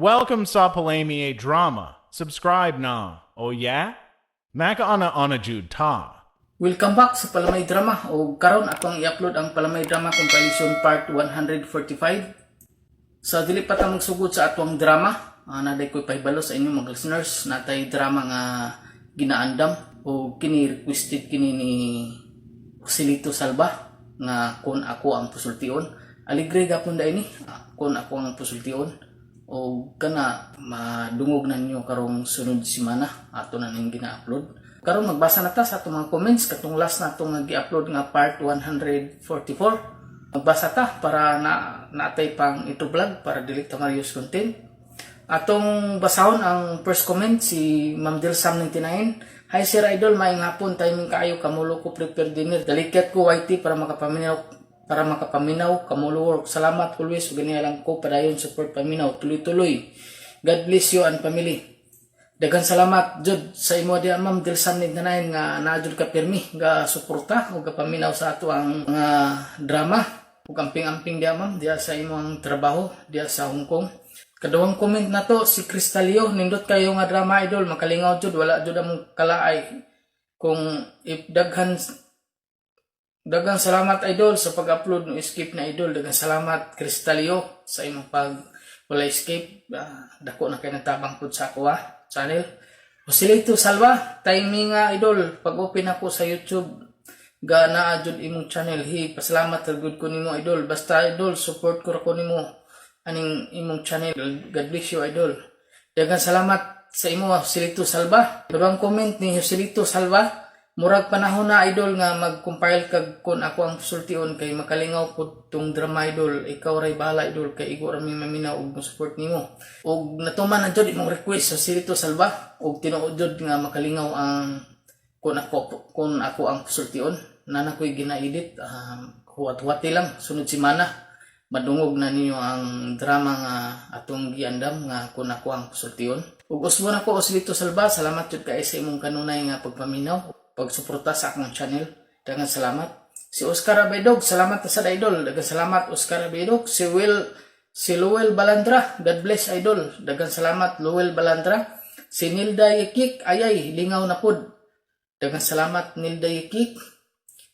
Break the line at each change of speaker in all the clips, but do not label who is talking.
Welcome sa Palamie Drama. Subscribe na. Oh yeah? Maka ana jud ta.
Welcome back sa Palamay Drama o karon atong i-upload ang Palamay Drama compilation part 145. Sa dili pa ta magsugod sa atong drama, naday ko'y pahibalo sa inyo mga listeners, natay drama nga ginaandam o kini requested kini ni Joselito Salva nga kun ako ang pusultion. Aligre gapon da ini, kun ako ang pusultion. O kana madungog na ninyo karong sunod semana ato na ning gina-upload. Karon magbasa na ta sa atong mga comments katong last na atong gi-upload nga part 144. Magbasa ta para natay pang ito vlog para dili ta ma-use content. Atong basahon ang first comment si Ma'am Dilsam 99. Hi Sir Idol, maayong hapon, timing kaayo, kamulo ko prepare dinner. Dalikat ko YT para makapaminaw kamulo work. Salamat always, ganyan lang ko padayon support paminaw tuloy-tuloy. God bless you and family. Daghang salamat jud sa imo dia Ma'am Dilsam 99 nga naajud ka pirmi nga suporta ug paminaw sa ato ang drama ug amping-amping dia Ma'am dia sa imong trabaho dia sa Hong Kong. Kaduhang comment na to si Cristalio, nindot kayo nga drama idol, makalingaw jud, wala jud among kalaay. Kung if daghang salamat idol sa pag-upload ng escape na idol. Daghang salamat Cristalio sa imong pag wala escape. Dako na kay natabang pud sa ako channel. Joselito Salva, timing nga idol, pag open ako sa YouTube ga naa jud imong channel. Pasalamat good ko nimo idol. Basta idol, support ko ra ko nimo aning imong channel. God bless you idol. Daghang salamat sa imo Joselito Salva. Durang comment ni Joselito Salva, murag panahon na idol nga mag-compile kag kun ako ang sultion kay makalingaw pud tong drama idol. Ikaw ray bahala idol kay igo ra mi maminaw ug support nimo. Ug natuman na jud imong request sa Joselito Salva ug tinuod jud nga makalingaw ang kun ako ang sultion. Nana ko'y gina-edit, huwat-huwati lang sunod semana madungog na ninyo ang drama nga atong giandam nga kun ako ang sultion. Ug usbon ako Joselito Salva, salamat jud kay sa imong kanunay nga pagpaminaw, pagsuporta sa akong channel. Daghang salamat. Si Oscar Abedog, salamat sa idol. Daghang salamat Oscar Abedog. Si Lowell Balandra, God bless idol. Daghang salamat Lowell Balandra. Si Nilda Yekik, ayay lingaw na pud. Daghang salamat Nilda Yekik.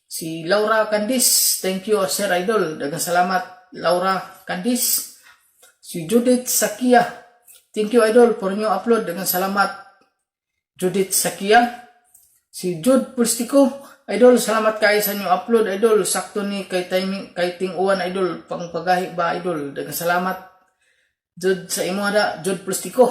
Si Laura Candis, thank you Sir Idol. Daghang salamat Laura Candis. Si Judith Sakia, thank you idol for new upload. Daghang salamat Judith Sakia. Si Jude Pulstico, idol, salamat kayo sa new upload idol. Sakto ni kay timing kay ting-uwan idol, pang pagahi ba idol. Daghang salamat Jude sa imo ada Jude Pulstico.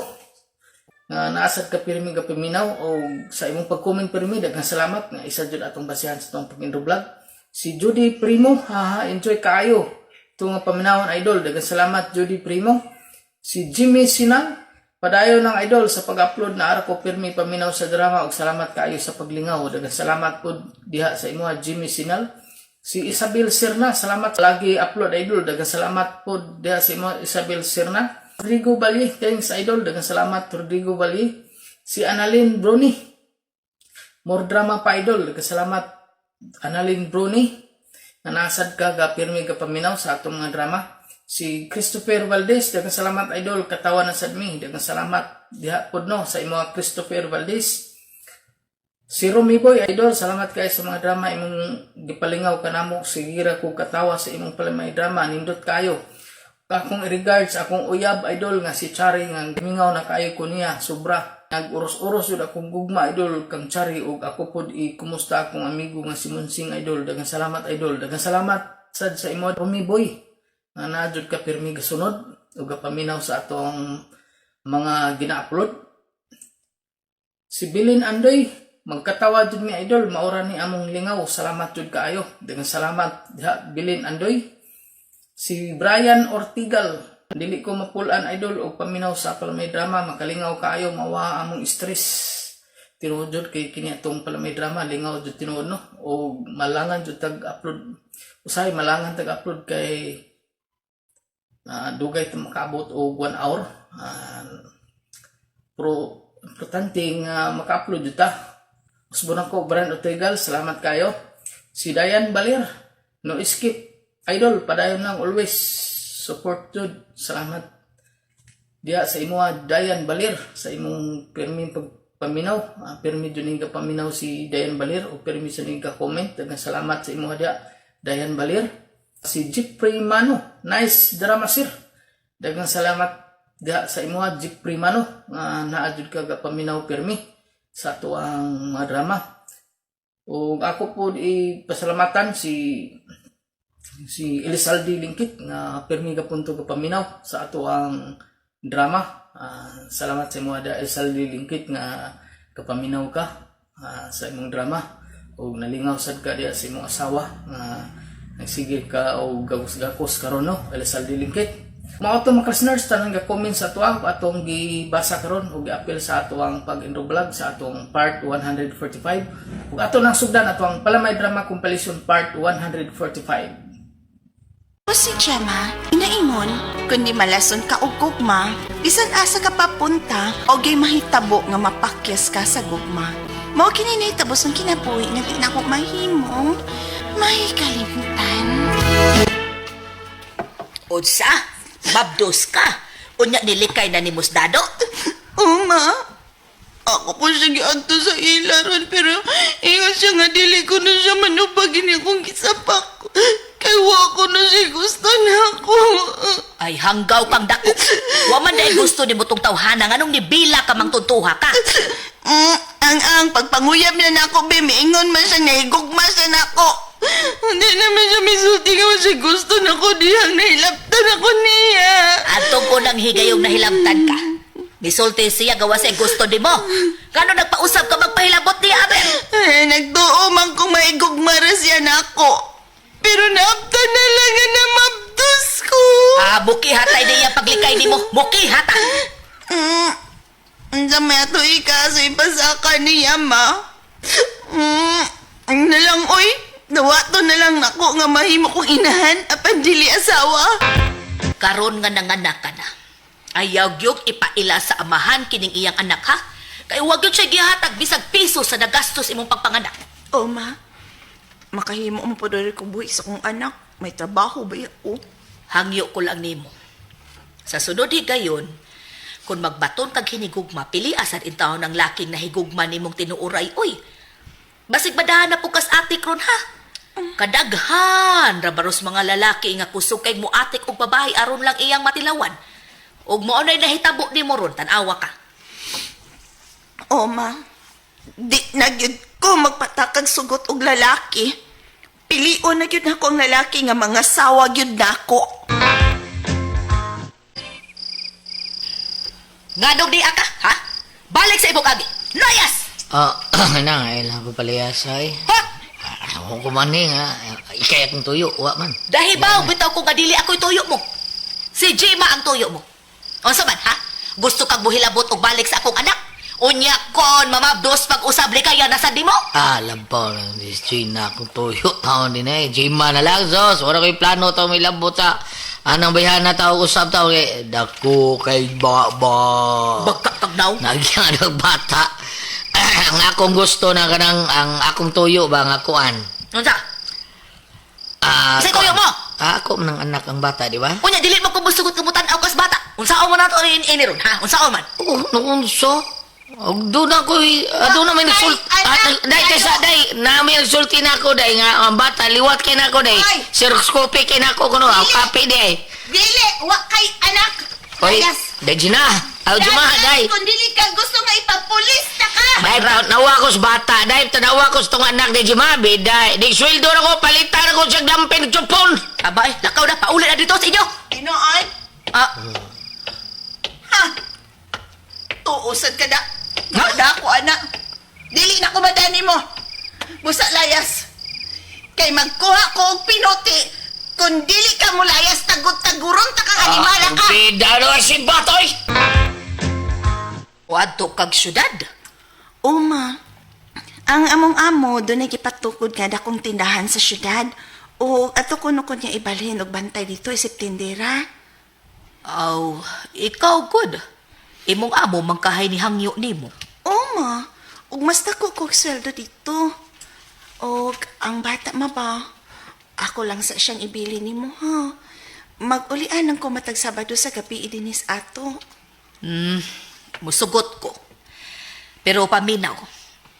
Nga naasad ka pirmi ka paminaw o sa imong pag-comment pirmi. Daghang salamat nga isa jud atong basihan sa tong pag-intro vlog. Si Judy Primo, enjoy kaayo nga paminawon idol. Daghang salamat Judy Primo. Si Jimmy Sinang, padayon ng idol sa pag-upload na ara ko pirmi paminaw sa drama ug salamat kaayo sa paglingaw. Daghang salamat pud diha sa imo Jimmy Sinal. Si Isabel Sirna, salamat lagi upload idol. Daghang salamat pud diha sa imo Isabel Sirna. Rodrigo Bali, thanks idol. Daghang salamat Rodrigo Bali. Si Annalyn Bruni, more drama pa idol. Daghang salamat Annalyn Bruni na nasad ka pirmi ka paminaw sa atong mga drama. Si Christopher Valdez, daghang salamat idol, katawa na sad mi. Daghang salamat diha pud no sa imo Christopher Valdez. Si Romy Boy idol, salamat kay sa mga drama imong gipalingaw kanamo. Sigira ko katawa sa imong palimay drama, nindot kayo. Akong regards akong uyab idol nga si Chari nga gimingaw na kayo ko niya sobra. Nag-uros-uros jud akong gugma idol kang Chari ug ako pud kumusta akong amigo nga si Munsing idol. Daghang salamat idol. Daghang salamat sad sa imo Romy Boy nga naajud ka pirmi gasunod ug paminaw sa atong mga gina-upload. Si Bilin Andoy, magkatawa jud mi idol, maura ni among lingaw. Salamat jud kaayo. Daghang salamat diha Bilin Andoy. Si Brian Ortigal, dili ko mapulan idol og paminaw sa palamay drama, makalingaw kaayo, mawa among stress. Tinuod jud kay kini atong palamay drama, lingaw jud tinuod no o malangan jud tag-upload. Usay malangan tag-upload kay dugay ta makaabot og 1 hour. Importante nga maka-upload jud ta. Usbon ako Brian Ortigal, salamat kayo. Si Dayan Balir, no skip idol, padayon lang always support jud. Salamat diha sa imo Dayan Balir sa imong pirmi pagpaminaw. Pirmi dyan ka paminaw si Dayan Balir o pirmi sa ka comment. Daghang salamat sa imo diha Dayan Balir. Si Jeffrey Mano, nice drama sir. Daghang salamat diha sa imo Jeffrey Mano nga naa jud ka paminaw pirmi sa ato ang mga drama. O ako po ipasalamatan si Elizalde Lingkit nga pirmi ka punto ka paminaw sa ato ang drama. Salamat sa imo da Elizalde Lingkit nga kapaminaw ka sa imong drama o nalingaw sad ka diha sa imong asawa nga nagsigil ka o gagos karon no Elizalde Lingkit. Mao to mga listeners tanang ga-comment sa ato atong gibasa karon ug gi-appeal sa ato ang pag-enroll vlog sa atong part 145 ug ato nang sugdan ato ang Palamay Drama Compilation part 145.
O si Gemma, inaingon, kundi malason ka og gugma, bisan asa ka papunta, o gay mahitabo nga mapakyas ka sa gugma. Mao kini nahitabos ang kinabuhi nga di na ko mahimong mahikalimutan.
Unsa? Mabdos ka? Unya nilikay na ni Musdado?
Uma, ako po siya giadto sa ilaron, pero ingon siya nga dili ko na siya manupagin akong gisapak. Kay wa ko na siya gusto na ako.
Ay hanggaw kang dako. Wa man dahil gusto ni mutong tawhana nganong nibila ka mang tuntuha ka.
Ang pagpanguyab niya na ako, bimiingon man siya nga higugma siya na ako. Hindi naman siya misulti nga siya gusto na ko diyang nahilaptan ako niya.
Atong unang higayong nahilabtan ka. Misulti siya gawa siya gusto di mo. Kano nagpausap ka magpahilabot niya, aben?
Ay, nagtuo man kung maigugma ra siya na ako. Pero naaptan na lang nga na mabdos ko.
Buki hatay niya paglikay ni mo. Buki hata.
Ang may ato ika sa ipasaka niya, ma. Ang nalang, oy. Nawato na lang nako nga mahimo kong inahan apan dili asawa.
Karon nga nanganak ka na. Ayaw gyud ipaila sa amahan kining iyang anak ha. Kay wag gyud siya gihatag bisag piso sa nagastos imong pagpanganak.
O, ma. Makahimo mo po dali ko buhi sa kong anak. May trabaho ba o?
Hangyo ko lang nimo. Sa sunod higayon, kung magbaton kag hinigugma, pili asad in taon ang laking nahigugma nimong tinuuray. Uy, basig badahan na pukas atik ron ha. Kadaghan rabaros mga lalaki nga kusog kay mo atik og babae aron lang iyang matilawan. Og mo nay nahitabo nimo ron tan-awa ka.
O, ma. Di na gyud ko magpatakag sugot og lalaki. Pilion na gyud ako ang lalaki nga mga sawa gyud nako.
Ngadog di aka, ha? Balik sa ibong agi. Layas!
Nang, ay lang papalayasay.
Ha?
Ako kumani nga, ikay akong tuyo, wa man.
Dahil ba, bitaw ko nga dili ako'y tuyo mo. Si Jima ang tuyo mo. O saban, ha? Gusto kang buhilabot o balik sa akong anak? Unya kon, mamabdos pag-usable kaya nasa di mo?
Lampaw lang, this Gina akong tuyo, taon din Jima na lang, Zos. Wala ko'y plano tao may labot sa anang bayhan na tao usap tao kay dako kay baba.
Bagkatagnaw?
Nagyan ang bata. Ang akong gusto na kanang ang akong tuyo ba nga kuan.
Unsa? Sa tuyo mo?
Ako nang anak ang bata, di ba?
Unya, dili mo kung busugot kamutan aw kas bata. Unsaon mo na to iniron, ha? Unsaon man?
Nakunso. Doon ako, doon na may nagsulti. Day, kaysa, day, na may nagsulti na ako, day, nga, ang bata, liwat kay na ako, day. Siroscopy kay na ako, kuno, ang kapi, day.
Dili, wa kay anak.
Oy, day, Gina. Juma, day.
Kung dili ka gusto nga ipapulis na ka.
Day, nawa ko sa bata, day, tanawa ko sa tong anak, day, Jimabi, day. Di, sweldo na ko, palitan ako sa glampin, chupon.
Abay, lakaw na, paulit na dito sa inyo.
Inoon? Ha? Tuusad ka na. Wala ko, anak. Dili na ko madani mo. Busa layas. Kay magkuha ko og pinuti. Kung dili ka mo layas, tagot-taguron ta kang animala ka.
Bida na si Batoy.
Wadto kag syudad.
Uma, ang among amo doon ay gipatukod nga dakong tindahan sa syudad. O ato kuno ko niya ibalhin og bantay dito isip tindera.
Aw, ikaw good. Imong amo mangkahay ni hangyo nimo.
Uma, ug mas dako kog sweldo dito. Og ang bata ma ba? Ako lang sa siyang ibili nimo ha. Mag-ulian ang ko matag Sabado sa gabi idinis ato.
Musugot ko. Pero paminaw,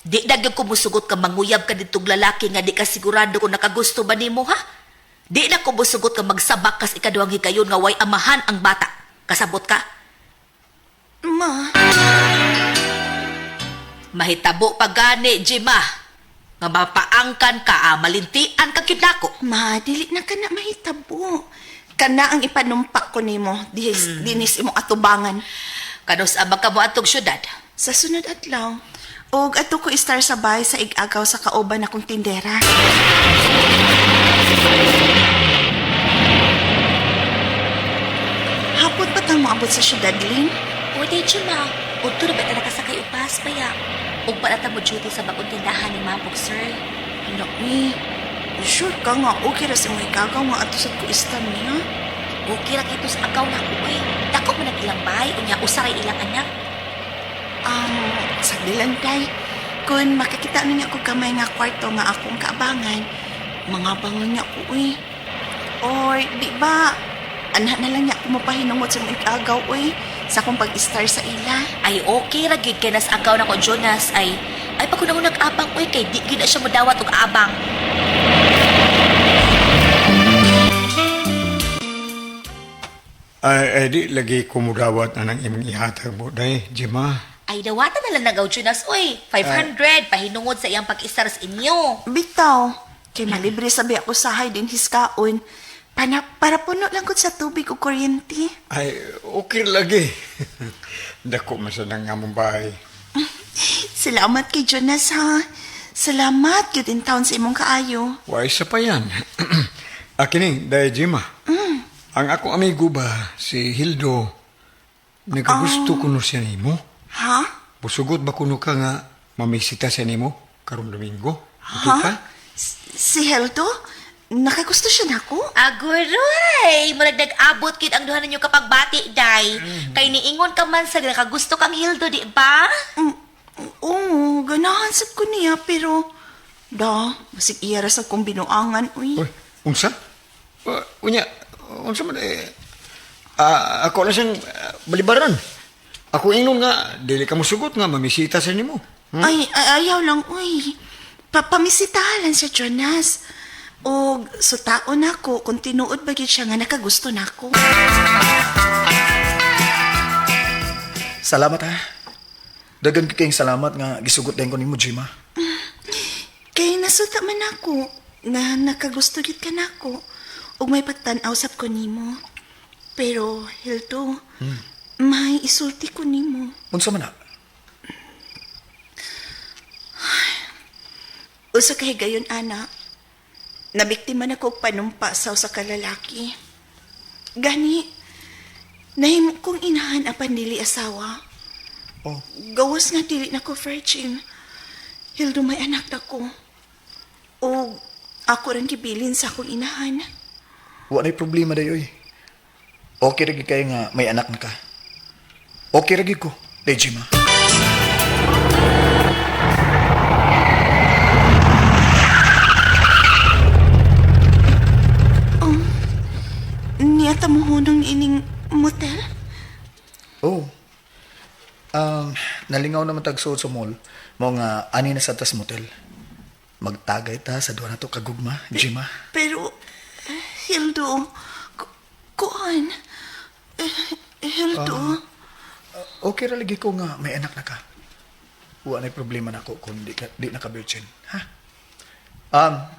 di nagyog ko musugot ka manguyab ka ditong lalaki nga di ka sigurado kung nakagusto ba nimo ha? Di na ko musugot ka magsabak kas ikaduhang higayon nga way amahan ang bata. Kasabot ka?
Ma,
Mahitabo pa gani, Jima. Nga mapaangkan ka, malintian ka kinako.
ma, dili na ka na mahitabo. Kana ang ipanumpa ko nimo, dinis imong atubangan.
Kanus abang ka mo atong syudad.
Sa sunod adlaw, og ato ko istar sa bahay sa ig-agaw sa kauban akong tindera. Hapot pa tang moabot sa syudad, Lynn?
Pwede, Jima. Udto na ba ka nakasakay upas, paya? Ug palata mo duty sa bagong tindahan ni Mambog, sir.
Anak ni, sure ka nga, okay ra sa mga igagaw nga ato sa ko istar niya?
Okay ra kito sa agaw na ko, eh. Dako mo ilang bahay, unya usaray ilang anak.
Sagdi lang, tay. Kung makikita niya ko kamay nga kwarto nga akong kaabangan, mga bangon niya ko, Or, di ba, anak na lang niya ako mapahinungot sa mga igagaw, sa akong pag-star sa ila.
Ay, okay ra gid kay nas agaw na ko, Jonas. Ay pa ko na nag-abang, oy, kay di gid na siya modawat og abang.
Ay, di lagi kumudawat na ng imong ihatag mo, day, Jima.
Ay, dawatan na lang nagaw, Jonas, oy. 500, pahinungod sa iyang pag-star sa inyo.
Bitaw, kay malibre sabi ako sahay din hiskaon. Para puno lang ko sa tubig o kuryente.
Ay, okay lagi. Dako masanang nga mong bahay.
Salamat kay Jonas, ha. Salamat, yun in town sa imong kaayo.
Wa isa pa yan. Akining, day, Jima. Ang akong amigo ba, si Hildo, nagagusto ko no siya nimo.
Ha?
Busugot ba kuno ka nga mamisita siya nimo karong Domingo? Okay
Ha?
ka?
Si Heldo? Nakagusto siya nako?
Aguroy! Murag nag-abot kid ang duha ninyo kapag bati, day. Kay niingon ka man sa nakagusto kang Hildo, di ba?
Oo, ganahan sab ko niya, pero... masig iya ra sa kong binuangan, uy.
Uy, unsa? Unya, unsa man ako na siyang balibaran. Ako ingnon nga, dili ka musugot nga, mamisita sa nimo.
Ay, ayaw lang, uy. Pamisitahan siya, Jonas. O, sutaon ako kung tinuod ba gid siya nga nakagusto nako.
Salamat ha. Dagan kayong salamat nga gisugot din ko nimo, Jima.
Kay nasuta man ako nga nakagusto gid ka nako. Ug may pagtan-aw sab ko nimo. Pero, Hildo, may isulti ko nimo.
Unsa man na?
Usa kay gayon, ana. Nabiktima na ko og panumpa sa usa ka lalaki. Gani, nahimo kong inahan apan dili asawa.
Oh,
Gawas nga dili na ko virgin. Hildo, may anak na ko. O ako rin gibilin sa akong inahan.
wa na'y problema dayoy. Okay ra gid kayo nga may anak na ka. Okay ra gid ko, day, Jima.
Niyata mo hunong ining motel?
Oh. Nalingaw naman tagsuot sa mall. Mo nga ani na sa tas motel. Magtagay ta sa duha na to kagugma, Jima.
Pero, Hildo, kuan? Hildo,
Okay ra lagi ko nga may anak na ka. Wa na'y problema na ko kung di na ka virgin, ha?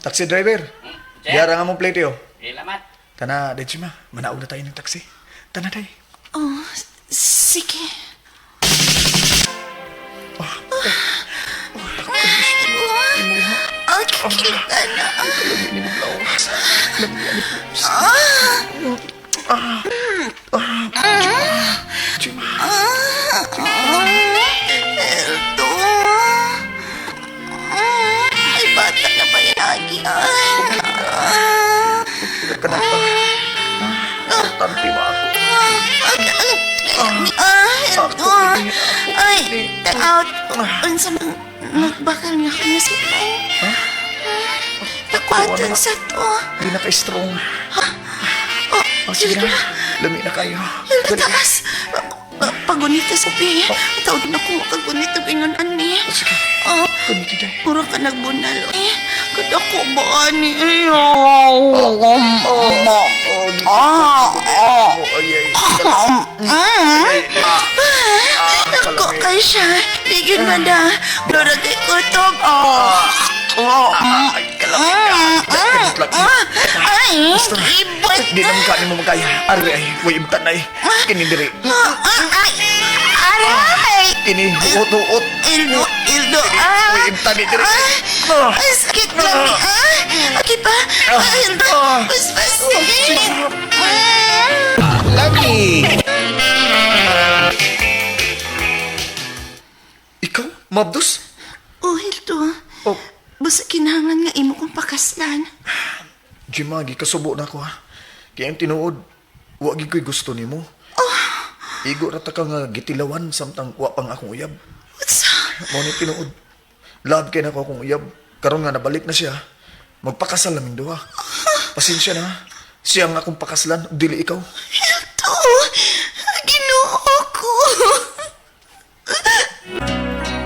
Taxi driver. Yara nga mong plate yo.
Salamat.
Tana, day, Jima. Manaog na tayo ng taxi. Tana, day.
sige. Kita na. Hildo. Ay, bata na ba yan lagi?
Kenapa? Tanti ba ako?
Hildo. Ay, out. Unsa man nagbakal nga kanya sa tay. Nakwatan sa to.
Di na ka-strong. Sige
Hildo.
na. Lami na kayo.
Hildo, taas. Pagunita sa pi. Tawag na ko makagunita ingon ani. Oh,
Kuniti, day.
puro ka nagbunal. Kada ko ba ani? Ako kay siya. Ligid na da. Lora kay kutob. Ay, ibot
Di naman ka mo magkaya. Ari ay, way ibtan na eh. Kini diri.
Aray!
Kini uot-uot.
Ildo,
Way ibtan ni diri.
Ay, sakit lang ni, Okay pa? Ildo, paspas.
Lagi. Ikaw, Mabdus?
Oh, Ildo.
Oh,
Basta kinahanglan nga imo kong pakaslan.
Jimagi, kasubo na ko ha. Kaya ang tinuod, wagi ko'y gusto nimo. Igo rata ka nga gitilawan samtang wa pang akong uyab.
What's
Mo ni tinuod. Love kay na ko akong uyab. Karon nga nabalik na siya. Magpakasal naming duha. Pasensya na. Siya ang akong pakaslan, ug dili ikaw.
Hildo, ginoo ko.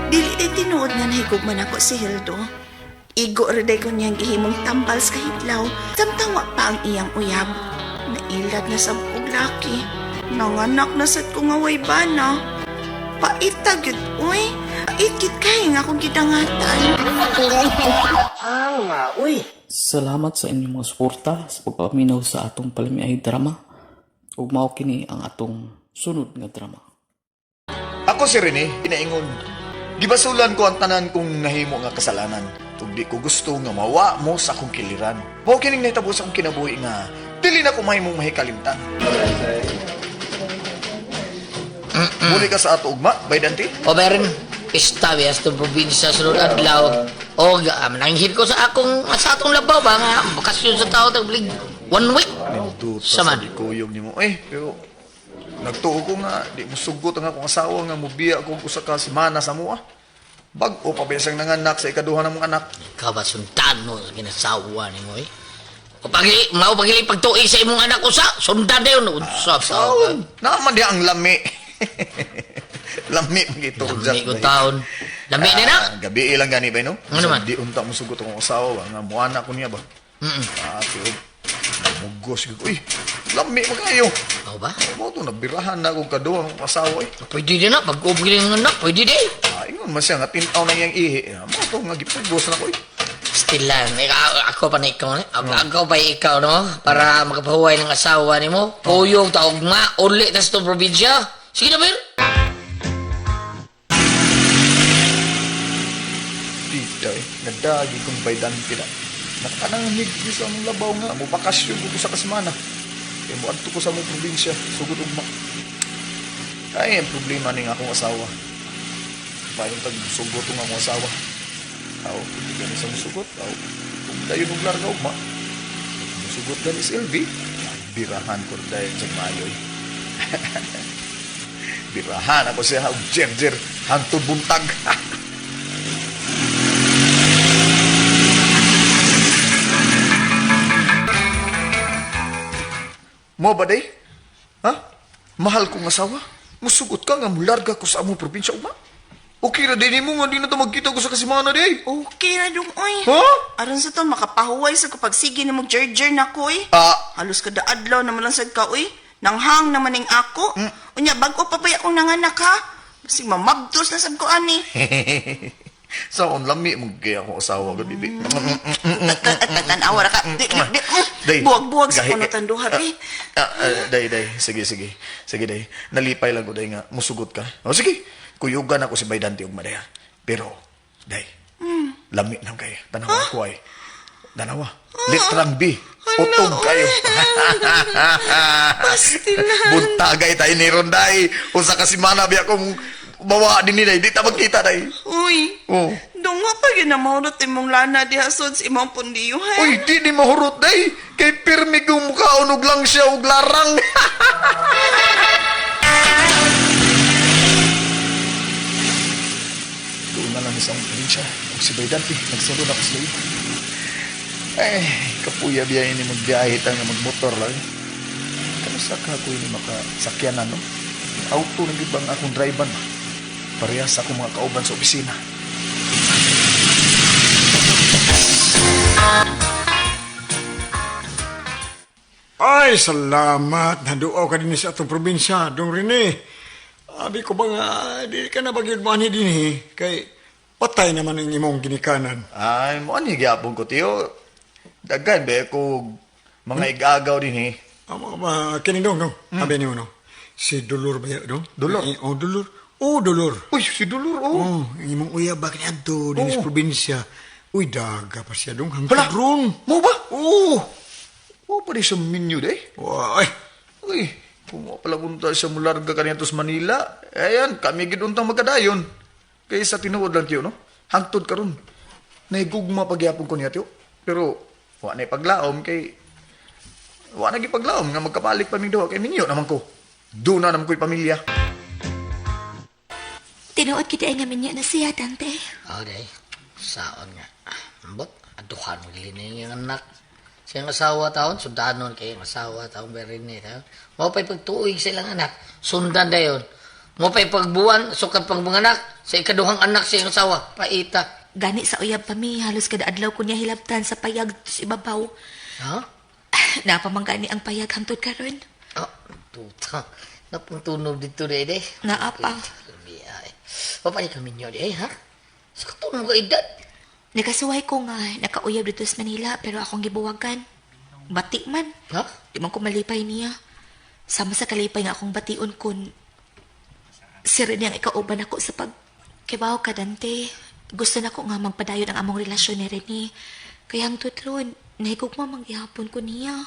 Dili di tinuod nga nahigugman ako si Hildo. Igo raday ko niyang gihimong tambal sa kahitlaw. Samtang wa pa ang iyang uyab. Nailad na sa bukog laki. Nanganak na sad ko nga way bana. Paita gyud uy. Pait gid kay nga akong gidangatan.
Salamat sa inyong mga suporta sa pagpaminaw sa atong palamiay drama. Ug mao kini ang atong sunod nga drama.
Ako si Rene, pinaingon. Gibasulan ko ang tanan kong nahimo nga kasalanan. Ug di ko gusto nga mawa mo sa akong kiliran. Mao kining nahitabo sa akong kinabuhi nga dili na ko mahimong mahikalimtan. Muli ka sa ato ugma, Baydante?
O meron, istabiyas to probinsya sunod adlaw. O mananghid ko sa atong labaw ba nga bakasyon sa tao taglig 1 week.
Nindot
Saman.
sa likuyog nimo. Pero nagtuo ko nga di mo sugot ang akong asawa nga mobiya ko usa ka semana sa mua. Bag-o pa besang nanganak sa ikaduha ng mga anak.
Ikaw ba sundan mo sa kinasawa ni mo eh? O pagili pagtuig sa imong anak usa, sundan na yun. Unsa sa
Taon, naman di ang lami. Lami magitulog
Lami ko taon. Lami na na?
Gabi ilang gani ba no?
Ano naman?
Di unta mo sugot ang asawa ba nga muana ko niya ba. Tiod. Mugos ko. Uy, lami magayo.
Ikaw ba?
Mo to nabirahan na akong kaduha ng asawa eh.
Pwede din na, pag-ubili ng anak, pwede din.
Ingon man siya nga tinaw na iyang ihi. Mo to nga gipugos na ko eh.
Still lang, ako pa na ikaw na. Ako pa ikaw, no? Para makapahuway ng asawa ni mo. Puyog, taog nga, ulit na sa itong probinsya. Sige na, Mer.
Tita eh, nadagi kong Baydante na. Nakanangig ko sa among labaw nga. Mo bakasyon ko sa kasemana. Kaya mo adto ko sa among probinsya. Sugod ugma. Ay, ang problema ni nga akong asawa. Mayroon tag-sugot ang akong asawa. Aw, hindi gani sa musugot. Aw, kung dayon og larga ugma. Musugot gani si LV. Birahan ko dahil sa mayoy. Birahan ako siya og jer hantod buntag. Mo ba day? Ha? Mahal kong asawa? Musugot ka nga mularga ko sa among probinsya ugma? Okay ra din mo nga di na ta magkita ko sa kasimana day.
Okay na dong, oy.
Ha?
Aron sa to, makapahuway sa kapag sige na mag-jer-jer na ko, eh. Halos kada adlaw naman lang sad ka, oy. Nanghang naman ning ako. Unya, bago pa ba akong nanganak, ha? Kasi mamabdos na sad ko, ani.
Sa lami mong kaya akong asawa ko, bibi.
Tanawa ra ka.
Day,
Buwag-buwag sa
gahi-
kuno tanduha, eh.
Day. Sige, day. Nalipay lang ko, day nga. Musugot ka. O, sige. Kuyugan ako si Baydante og madaya. Pero, day. Lami lang kayo. Tanawa ko ay. Tanawa. Litrang B. Utog kayo. Buntagay tayo ni Ronday. Usa ka simana biya kong bawa din nila. Di ta magkita, day.
Uy,
Oh.
dunga pa yun na mahurot imong lana diha sod sa imong pundiyo, ha?
Uy, di mahurot, day. Kay pirmi kong mukha unog lang siya og larang. Doon na lang isang probinsya. Kung si Baydante, nagsunod ako sa iyo. Ay, kapuya biyahin ni magbiyahe tayo nga magmotor lang. Kamusta ka ako ini makasakyanan, no? Auto ng ibang akong driver ba? Parehas ako mga kauban sa opisina.
Ay, salamat. Naduaw ka din sa atong probinsya, Dong Rene. Abi ko ba nga, di ka na bagyod mo ani din kay patay naman ang imong ginikanan.
Ay, mo ani gyapon ko tiyo. Daghan ba ko mga igagaw din
Amo ba, kini Dong, Dong? Abi niyo, no? Si Dolor ba yun, Dong?
Dolor?
Oh, Dolor. Oh, Dolor.
Uy, si Dolor,
Oh, ang imong uyab ba kaniadto din sa probinsya. Uy, daga pa siya, Dong.
Hala!
Hangtod ron.
Mo ba?
Oh!
O, pa sa minyo day.
Ay,
Uy, kung mo pala punta sa mularga kanina sa Manila, ayan, kami giduntang magkadayon. Kaya sa tinuod lang tiyo, no? Hangtod ka ron. Naigugma pagyapon ko niya tiyo. Pero, wala na ipaglaom kay... Wala na ipaglaom nga magkabalik pa ming dawa kay minyo naman ko. Doon na naman ko'y pamilya.
Tinuod kita nga minyo na siya, Dante.
Oh, day. Saon nga. Ambot, aduhan mo gilin yung anak. Siyang asawa taon, sundanon kayo. Asawa taon, berin taon. Mo pa'y pagtuig silang anak, sundan dayon. Mo pa'y pagbuwan, sukat pang mga anak. Sa ikaduhang anak siyang asawa, paita.
Gani sa uyab pa mi, halos kada adlaw ko niya hilabtan sa payag sa ibabaw.
Ha?
Napamanggani ang payag hangtod karon.
Oh, tuta. Napuntunog dito day, day.
Naapa.
Lumiyay. Papalik kami nyo, day, ha? Sa katunog ka edad.
Nakasuway ko nga, nakauyab dito sa Manila, pero akong gibuwagan. Bati man.
Ha?
Di man ko malipay niya. Sama sa kalipay nga akong bation kun si Rene ang ikauban ako sa pagkibaw ka, Dante. Gusto na ko nga magpadayon ang among relasyon ni Rene. Kaya ang tutlon, nahigog mo mangyapon ko niya.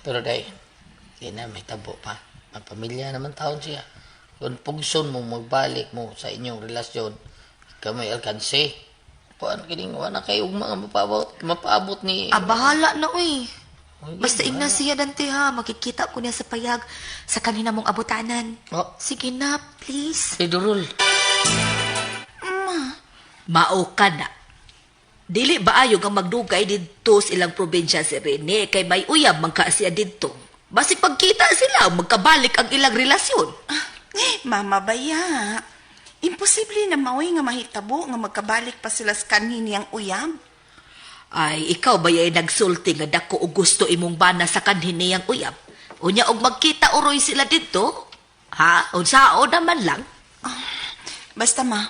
Pero day, di na may tabo pa. Magpamilya naman taon siya. Kung pugson mo, magbalik mo sa inyong relasyon, kamay alkanse. Paano kining wala kayo mga mapaabot ni...
Bahala na, uy. Basta igna siya, Dante, ha. Makikita ko niya sa payag sa kanina mong abutanan.
Oh.
Sige na, please.
Si Durul.
Mao ka na. Dili ba ayo nga magdugay dito sa ilang probinsya si Rene kay may uyab man ka siya dito. Basi pagkita sila, magkabalik ang ilang relasyon.
Mama Baya, imposible na maoy nga mahitabo nga magkabalik pa sila sa kanini ang uyab.
Ay, ikaw ba yung nagsulti nga dako o gusto imong bana sa kanhini ang uyab? Unya og magkita uroy sila dito? Ha? Unsao naman lang?
Basta ma,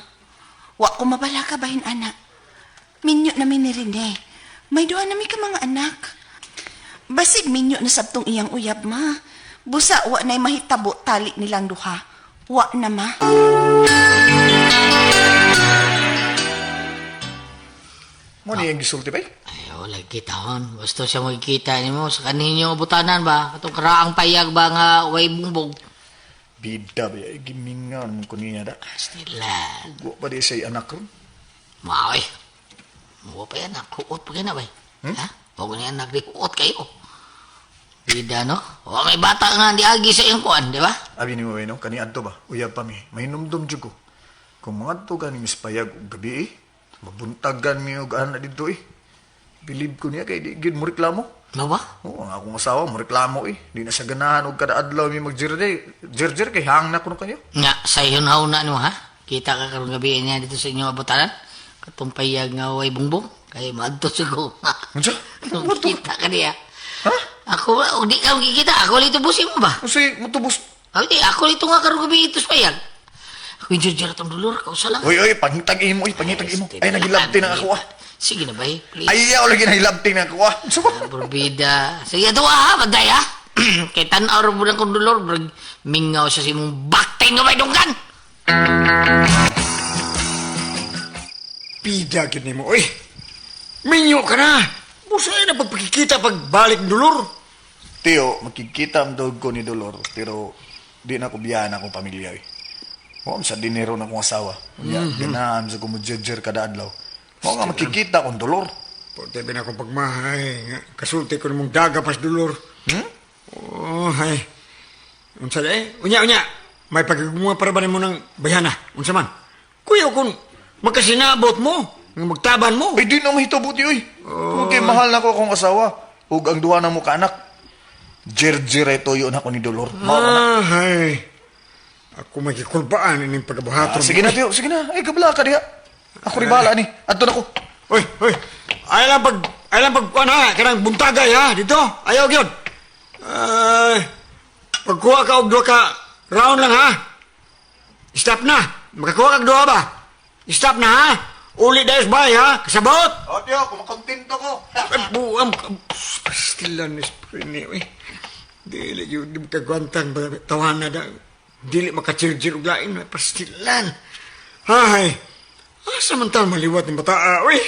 wa ko mabala ka bahin anak. Minyo namin ni Rene. May duha nami ka mga anak. Basig minyo na sabtong iyang uyab ma. Busa wa na'y mahitabo tali nilang duha. Wa na ma.
Mo ni yung gisulti ba?
Ay, wala kitahon. Gusto siya magkita ni mo sa kaninyong abutanan ba? Katong karaang payag ba nga way bumbog?
Bida ba? Gimingan ko niya da.
Stila.
Huwag pa di siya anak ron.
Maoy. Huwag pa yan. Kuot pa kayo na ba? Ha? Huwag na yan. Nagdikuot kayo. Bida, no? O, may bata nga. Di agi sa iyong kuan, di ba?
Abi ni mo no? Kani adto ba? Uyab pa mi. May numdum dyan ko. Kung mga adto ka ni Miss Payag o gabi mabuntagan mi og ana dito Bilib ko niya kay di gid mo reklamo.
Ba ba?
Oo, ang akong asawa mo reklamo Di na siya ganahan og kada adlaw mi magjerjer kay hang na kuno kanyo.
Nga, sa iyon na no, ha? Kita ka karong gabi niya dito sa inyong abutanan? Katong payag nga way bungbong? Kaya maadto siguro.
Unsa?
Kita ka niya.
Ha?
Ako, di ka makikita. Ako lito busin mo ba?
Unsay motubos?
Ay, ako lito nga karong gabi ito sa payag. Ako yung jerjer atong dulor. Kausa lang.
Oy, pangitag imo, pangitag imo. Ay nagilabti na ako
Sige na ba, please.
Ayaw lagi nagilabti na ako Unsa ba?
Burbida. Sige, ito ha, magday ha. Kay tanaw mo lang kong dulor. Mingaw siya si mong bakting nga may dunggan.
Pida gid nimo, oy. Minyo ka na. Busay na pagpakikita pagbalik dulor.
Tiyo, makikita ang dog ko ni Dolor, pero di na ko biyahan akong pamilya sa dinero na akong asawa. Ganahan sa kumudjerjer kada adlaw. Mo nga makikita akong Dolor.
Porte bin ako pagmahay. Kasulti ko namang daga pas dulor. Oh, hay. Unsa day? Unya. May pagigumuha para ba nimo ng bayana? Unsa man? Kuya kun magkasinabot mo, nga magtaban mo.
Ay, di na mahitabo, tiyo. Okay, mahal na ko akong asawa. Ug ang duha na mo ka anak. Jerjereto yun ako ni Dolor. Mao na.
Ay. Ako may kikulbaan ining pagkabuhaton.
Sige na, Tio. Sige na. Ay, kabla ka diha. Ako rin bahala ni. Adto na ko.
Hoy. Ay lang pag ha, kanang buntagay ha, dito. Ayaw gyud. Ay. Pagkuha ka og duha ka round lang ha. Stop na. Makakuha ka og duha ba? Stop na ha. Uli dayos bay ha. Kasabot.
O, Tio. Kumakontento ko.
Ay, buam ka. Pastilan ni Sprini. Dili yun. Di makagwantang tawanan na. Dili makachirjir og lain. Pastilan. Ay. Samantala maliwat ng bataa. Uy.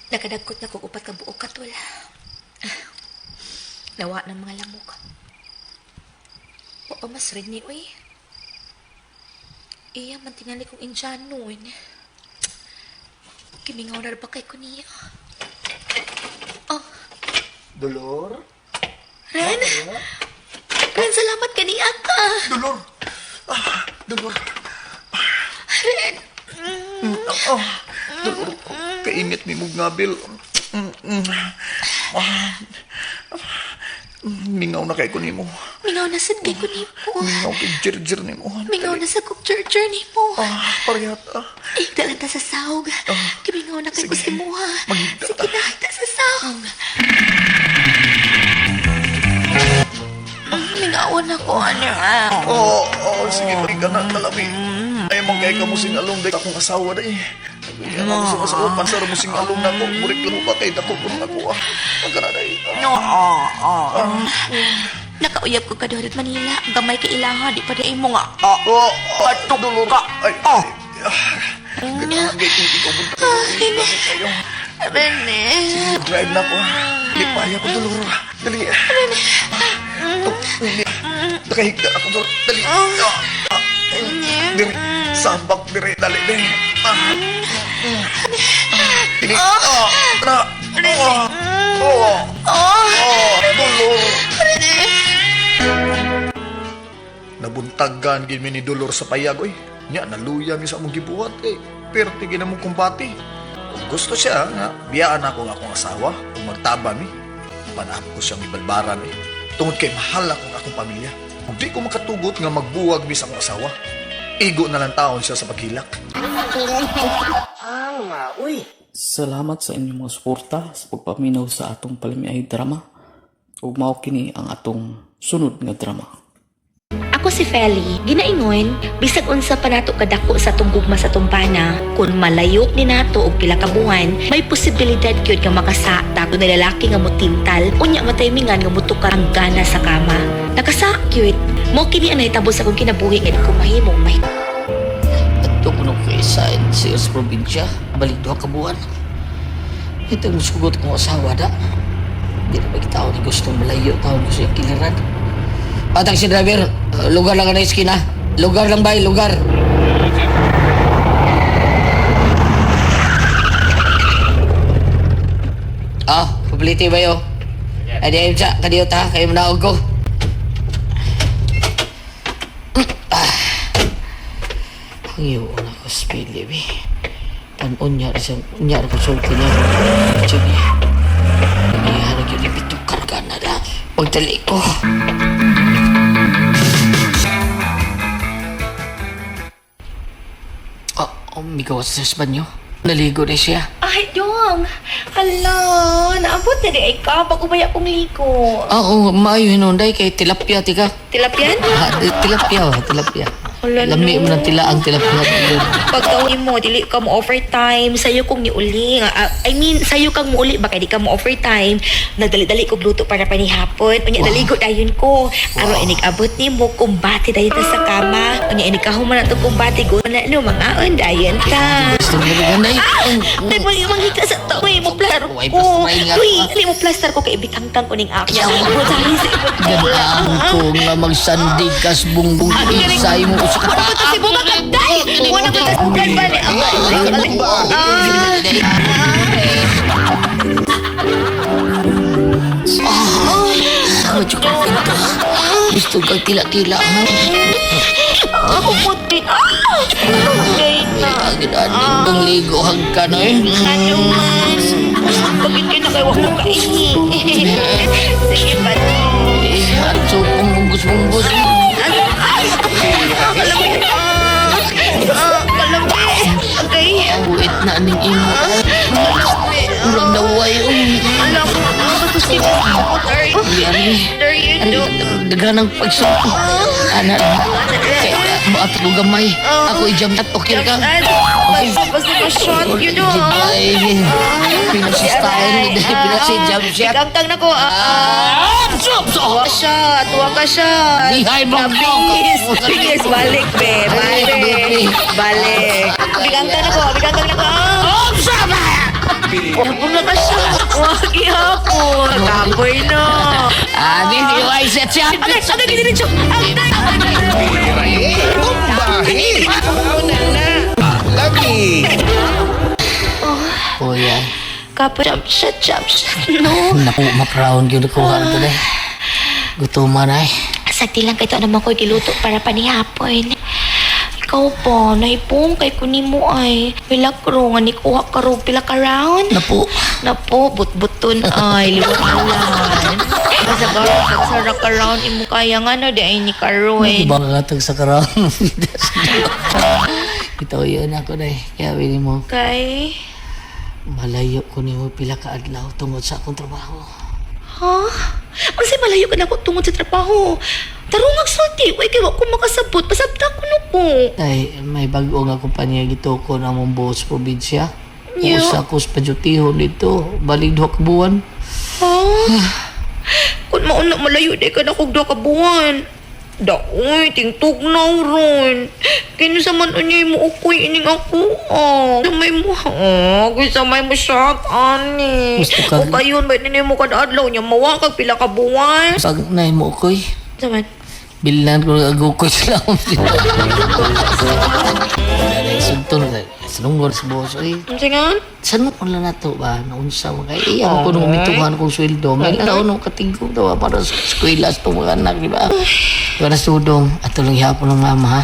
Nakadagkot na kong upat ka buok katol. Nawa ng mga lamok. Wa pa mas rin ni, uy. Iya, man tingali kong Indianon. Kimingaw na ba kay ko niya? Oh,
Dolor?
Ren! Ren, salamat ka niya ka!
Dolor! Dolor!
Ren!
Dolor! Kainit ni mong ngabil. Mingaw na kay ko ni mo.
Mingaw na sad kay ko ni mo.
Mingaw kay Jerjer ni mo.
Mingaw na sa kong journey mo.
Pariyat.
Dalan ta sa sahog. Kimingaw na kay ko si mo, ha.
Magigda.
Sige na, ta sa sahog. Mingawan ako, ano, ha.
Sige, pahinga na, kalami. Ay, mong kay kamusing along day akong asawa day. Nagbihan ako sa kasawapan sa ramusing along na ko. Murik lang mo pa kay dako ko na ko. Magkana day.
Nakauyab ko ka doon Manila. Gamay ka ilaha, di pa di mo nga.
Atok Dolor ka. Ay, ganahan kay kung ikaw bunta ko.
Rene.
Drive na ko. Lipaya ko Dolor. Dali. Nakahigda ako Dolor. Dali. Diri. Sambak diri. Dali. Dili. Tara. Dolor. Nabuntagan gid mi ni Dolor sa payag oy. Nya naluya mi sa among gibuhat pero tigin among kumpati. Kung gusto siya nga biyaan ako nga akong asawa kung magtaba mi. Panap ko siyang ibalbaran tungod kay mahal ako nga akong pamilya. Kung di ko makatugot nga magbuwag mi sa akong asawa, igo na lang taon siya sa paghilak.
Salamat sa inyong mga suporta sa pagpaminaw sa atong palimiay drama. Ug mao kini ang atong sunod nga drama.
Ako si Feli, ginaingon, bisag unsa pa nato kadako sa tunggugma sa tumpana, kung malayok ni nato og pila ka buwan, may posibilidad gyud nga makasata kung na lalaki nga motintal, unya mataymingan nga mutukar ang gana sa kama. Nakasakyut, mo kini ang nahitabo sa kong kinabuhi nga di ko mahimong may.
Ato ko nung kaisain sa probinsya, balik doha ka buwan. Ito ang sugot kong asawa da. Di na magkitaon ni gustong malayo, taon ko siya kiliran. Taxi driver, lugar lang na iskina. Lugar lang ba? Lugar. Pabiliti ba yun? Adi ayun siya, kadiyo ta, kayo manaog ko. Ang iyo na ko spili, bi. Unya ko sulti niya. Jadi, nangyayari yun, ibitukar ka na da. Pagtali ko. Migawas sa banyo. Naligo na siya.
Ay, dong! Hala, naabot na di ay ka, pag-ubaya kong ligo.
Oo, maayo hinunday kay tilapia, tika.
Tilapyan?
Tilapia.
Hala,
Lami mo ng tila ang tilapia.
Pagkawin mo, dili ka mo overtime, sayo kong niuli. Sayo kang muuli, baka di ka mo overtime. Nagdali-dali ko luto para panihapon. Unya, naligo dayon ko. Aro, inig-abot ni mo, kumbati dayon ta sa kama. Unya, inikahuman na itong kumbati ko. Na, mga dayon ta.
Gusto mo rin ganay?
Ay, mo yung manghika sa to. Uy, mo plaster ko.
Uy, plaster nga.
Uy, ali mo plaster ko kay ibitangtang ko ning ako.
Ganaan ko nga magsandig kas bungbong isay mo sa
Wala ko to si Bunga Kagday! Wala ko to si Bunga Kagday!
Medyo kang pinta. Gusto kang tila-tila, ha?
Ako puti. Okay na.
Ang ligo hangka na eh.
Ano? kay wag mo kaihi. Sige pa no.
Hanso kong bunggus-bunggus.
Alam mo yun. Alam mo. Okay.
Buit na aning imo. Murag naway.
Alam mo. Bato si There you do.
Daganang pagsuko. Anak. Mo ato ko gamay. Ako i-jam at okay ka.
Basta ma-shot you do.
Ay, pinasi-style ni pinasi-jam shot.
Igangtang na ko. Tuwa ka shot. Tuwa ka shot.
Lihay mo ang
Bigis. Balik, be. Balik. Balik. Bigangtang na ko. Bigangtang na ko. Huwag na ka shot. Huwag ihapon. Kapoy no.
Di ay set siya.
Agay, gini rin siya.
Oh, yan.
Kapoy, jump shot. No.
Naku, mapraon yun ko ito na. Gutuman ay.
Sagdi lang kayo naman ko giluto para panihapon. Ikaw po, naipong kay kunin mo ay. Milagro nga ni kuha ka ro pila ka round. Napo, but-buton ay. Liwat-liwan. Basta ba, kagsara ka round imo kaya nga na di ay ni Karoy.
Baka katag sa karoon. Ito yun ako na eh. Kaya wini mo,
Kay...
malayo ko ni mo pila ka adlaw tungod sa akong trabaho.
Ha? Ang malayo ka na ko tungod sa trabaho. Tarong agsulti, uy, kaya ko makasabot. Pasabta ko na po.
Ay, may bago nga kumpanya gito ko na mong buhos probinsya.
Yeah.
Usa ko sa padyutihon dito. Balik 2 kabuan.
Ha? Kung mauna malayo, di ka na kog 2 kabuhan. Daoy, tingtog na ron. Kaya sa man unyay mo ukoy ining ako. Samay mo ha. Samay mo shot, ani.
Gusto ka-
O kayon, ba't nini mo kadadlaw niya mawa kag pila ka buwan?
Pag naay mo ko'y,
Saman?
bilan ko agukoy sila. Sunton ka. Salunggol sa buhos. Ay,
Singan?
saan mo kung na to ba? Naunsa mo kay iya ko nung umituhan kong sweldo. May araw nung katingkong daw para sa eskwela sa mga anak, di ba? Para sudong, at tulang ihapon ng mama, ha?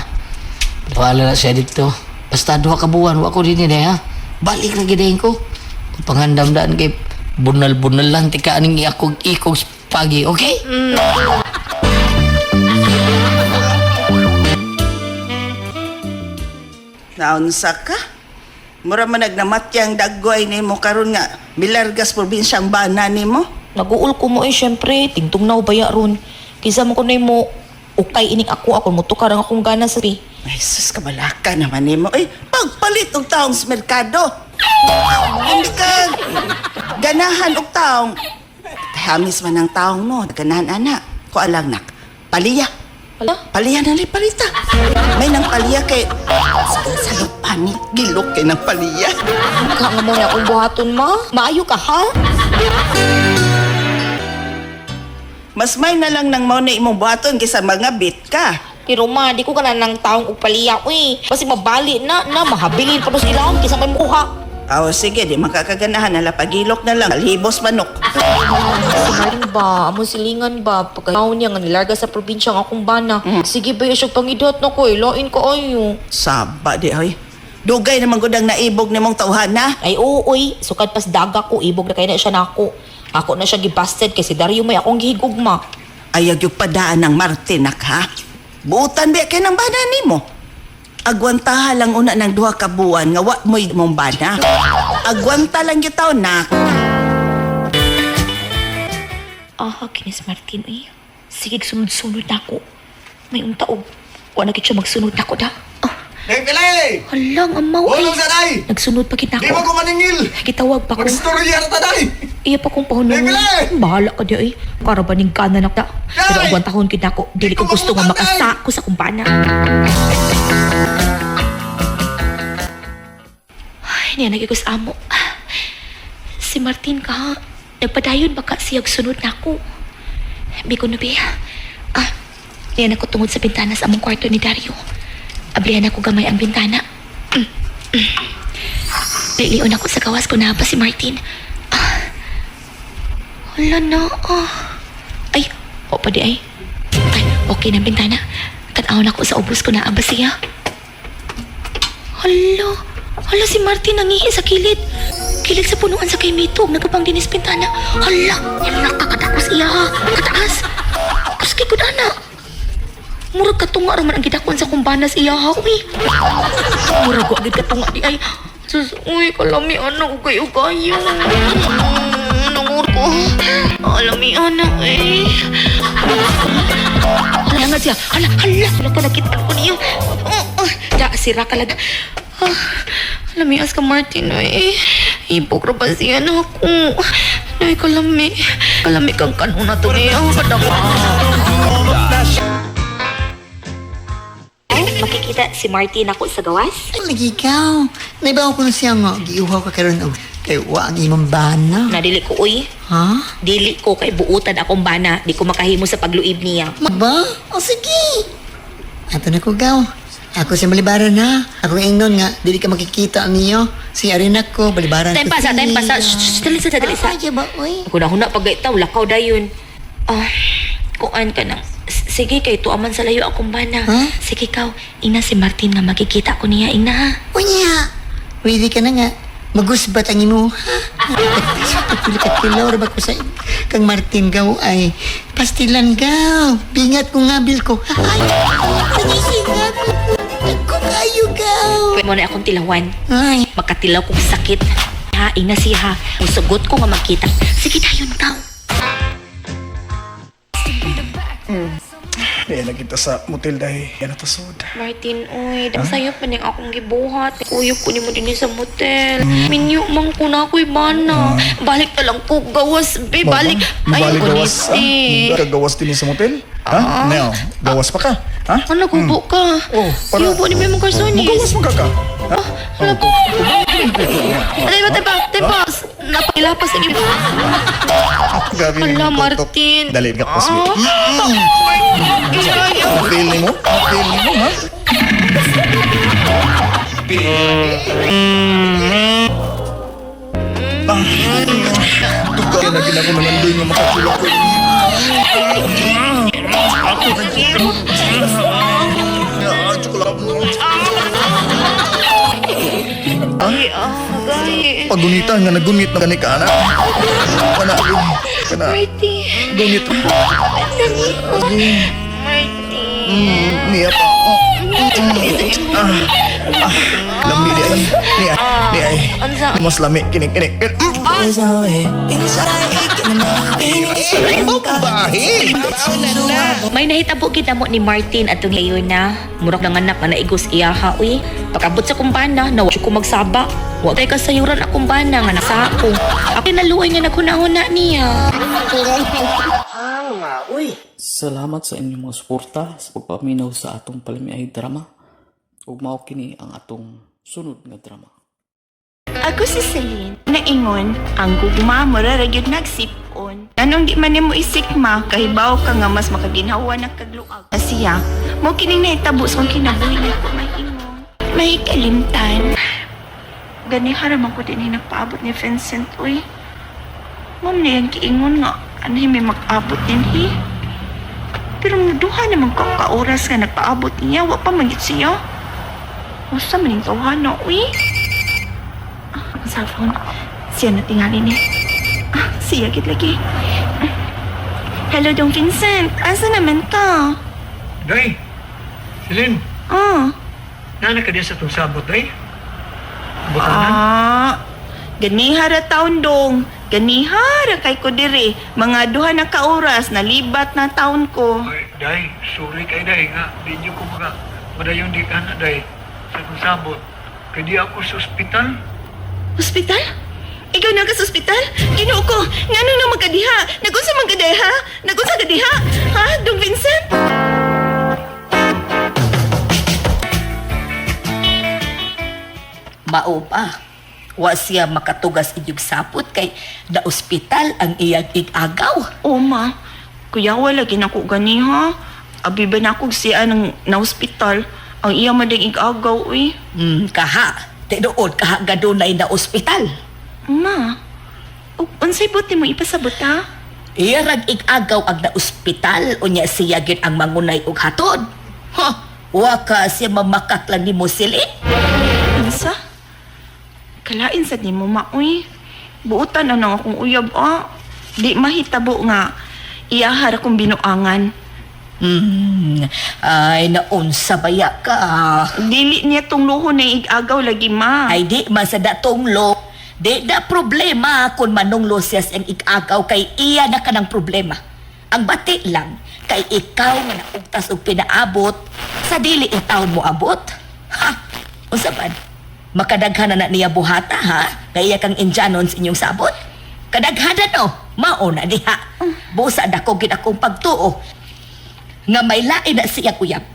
Wala na siya dito. Basta 2 kabuan, wako din yun, ha? Balik na gidahin ko. Panghandam-daan kay bunal-bunal lang, tika aning ikog pagi, okay?
Naunsa ka? Mura man nagnamatyang dagway ni mo karon nga Milargas probinsyang bana ni mo.
Naguul ko mo syempre, tingtong na ubaya ron. Kisa mo ko na mo, ukay ining ako mo tukar ang akong gana sa ri.
Ay, sus, kabalaka naman ni mo. Ay, pagpalit og taong sa merkado. Hindi ka ganahan og taong. Hamis man ang taong no, ganahan anak. Ko alang nak, paliya.
Wala?
Paliya na rin palita. May nang paliya kay sa lupanik, gilok kay nang paliya.
Ka nga mo na akong buhaton ma. Maayo ka ha?
Mas may na lang nang mauna imong buhaton kaysa mga bit ka.
Pero ma, di ko ka na ng taong ugpaliya uy. Kasi mabali na mahabilin pa dos ilang kisa may muha.
Aw, sige, di makakaganahan. Pagilok na lang. Alhibos manok.
Singaling ba? Amo silingan ba? Pagkayaw niya nga nilarga sa probinsya ang akong bana. Sige ba yung pangidot na ko eh. Lain ka ayo.
Saba di, ay. Dugay naman gudang naibog ni mong tawhana.
Ay oo uy. Sukad pas daga ko. Ibog na kayo na siya na ako. Ako na siya gibasted kasi Dario may akong gihigugma.
Ayag yung padaan ng Martinak, ha? Buutan ba kay ng bana ni mo? Agwantaha lang una ng 2 ka buwan nga wa mo'y mong bana. Agwanta lang gitaw na.
Kinis Martin eh. Sige, sunod-sunod na ako. May untaog. Wala na siya magsunod na ako da.
Day Pilay!
Halang, amaw eh.
Ulong sa day!
Nagsunod pa kita
Di mo
ako.
ko maningil!
Gitawag pa ko.
Magstorya ta day!
Iya pa kong pahunong.
Bibili!
Bahala ka di ay. Karabaning ka na nakta. Pero
Day!
agwan tahon kita ko. Dili ko
Di ko
gusto nga
mabutan,
makasa ko sa kumpana. Ay, niya nagigos amo. Si Martin ka ha. Nagpadayon baka siyag sunod na ako. Bi ko na bi. Niyan ako tungod sa bintana sa among kwarto ni Dario. Ablihan ako gamay ang bintana. Lilion ako sa gawas ko na pa si Martin. Wala na. Ay, o pa di ay. Ay, okay na bintana. Katawon ako sa ubos ko na aba siya. Hala, si Martin nangihi sa kilid. Kilig sa punuan sa kay Mito, nagapang dinis pintana. Hala, kakadakos iya ha. Kataas. Kuski ko na. Murag katunga raman ang gidakuan sa kumbanas iya ha, uy. Murag ko agad katunga di ay. Sus, uy, kalami anak ko kayo kayo. Nangur ko. Alami anak eh. Hala nga siya. Hala, wala ka nakita ko niyo. Da, sira ka lang. Lamias ka, Martin, eh. Ipok ra ba siya na ako? Ay, kalami. Kalami kang kanuna to niya. Kadama. Makikita si Martin ako sa gawas?
Lagi ikaw. Naibaw ko na siya nga. Giuhaw ka karon og kay wa ang imong bana.
Nadili ko, uy.
Ha?
Dili ko kay buutan akong bana. Di ko makahimo sa pagluib niya.
Ba? O sige. Ato na ko gaw. Ako si Balibaran ha. Ako ingnon nga. Dili ka makikita niyo. Si Arin ako. Balibaran
Time
ko
pasa. Dali sa.
Ay, ba, uy.
Ako na pagkaitaw, lakaw dayon. Kuan ka na. Sige kay tuaman sa layo akong bana.
Ha?
Sige kaw, ina si Martin nga makikita ko niya, ina ha.
Unya. Pwede ka na nga. Magusbat ang imo, ha? Pagpili-pagpilaw ba ko sa kang Martin gaw ay pastilan gaw. Bingat ko nga bil ko. Ay, nagisingat ko. Ako kayo gaw.
Pwede mo na akong tilawan.
Ay,
Makatilaw kong sakit. Ha, ina siya ha. Musugot ko nga makita. Sige dayon kaw.
Dahil na kita sa motel dahil yan na tasod.
Martin, oy, sayo pa niyang akong gibuhat. Kuyog ko ni mo din sa motel. Minyo mang ko na ako'y bana. Balik na lang ko, gawas, be, balik. Ayaw ko
gawas,
niti.
Gawas din sa motel? Ha? Neo, gawas pa ka? Ha?
Ano, kubo ka?
Oh, para...
Yubo ni Memo Carsonis.
Magawas mo ka? Ha?
Hala ko. Tepa. Napakilapas ang iba.
Gabi
Hala,
mo,
Martin.
Dali, gapas mo. Feel mo? Feel mo, ha? Tuga na ginakunangandoy nga makatulak ko.
Gay.
Pagunita nga nagunit na gani ka, anak. Kana.
Martin.
Gunit.
Martin.
Niya pa. Lami di ay. Ni ay. Mas lami kini.
May nahitabo kita mo ni Martin at ngayon na. Murag ng anak na naigos iya ha, uy. Pagabot sa kumbana, nawag ko magsaba. Huwag kay kasayuran akong bana nga nasa ako. Ako naluoy nga naghuna-huna niya.
Salamat sa inyong mga suporta sa pagpaminaw sa atong palimiay drama. Ug mao kini ang atong sunod nga drama.
Ako si Celine. Naingon, ang gugma mo raragyod nagsipon. Anong di man mo isikma, kahibaw ka nga mas makaginhawa na kagluag. Asiya, mo kining nahitabos kung kinabuhi na ko may ingon. May kalimtan. Gani haraman ko din nagpaabot ni Vincent, uy. Ma'am na yan kiingon nga, ano may mag-abot din, Pero duha naman ka-oras nga nagpaabot niya, wa pa magit siya. Usa man yung tawhana, uy. Ang cellphone, siya na tingali ni. Siya git lagi. Hello, Dong Vincent. Asa naman ka?
Day, Celine, nana ka diya sa itong sabot, day?
Ganihara taon dong. Ganihara kay ko dire. Mga duha na ka-oras, nalibat na taon ko.
Ay, day, sorry kay day nga. Di nyo ko madayon di ka na, day. Sa itong sabot. Kaya di ako sa ospital.
Hospital? Ikaw na ka sa ospital? Ginoo ko, nga nung na magkadiha? Nagunsa magkadiha? Nagunsa kadiha? Ha, Dong Vincent?
Mao pa. Wa siya makatugas inyong sapot kay na ospital ang iyang igagaw.
O ma, kuya wala ginako ganiha. Abi ba na ako siya ng na-hospital? Ang iya mading igagaw, uy.
Kaha. Tinuod kaha gadunay na ospital.
Ma, unsay buti mo ipasabot ha?
Iya rag igagaw ang na ospital unya siya gid ang mangunay og hatod. Wa ka siya mamakak lang nimo silid.
Unsa? Kalain sa nimo maoy. Buutan na nang akong uyab Di mahitabo nga iyahar akong binuangan.
Ay, naunsa baya ka.
Dili niya tong luho na igagaw lagi ma.
Ay, di man sa datong lo. Di da problema kung manunglo siya ang ikagaw kay iya na ka ng problema. Ang bati lang, kay ikaw nga naugtas og pinaabot, sa dili taon mo abot. Ha? Unsa man? Makadaghan na niya buhata, ha? Kaya kang Indianon sa inyong sabot. Kadaghanan no, mauna diha. Busa dako gid akong pagtuo. Nga may lain na siya kuyap.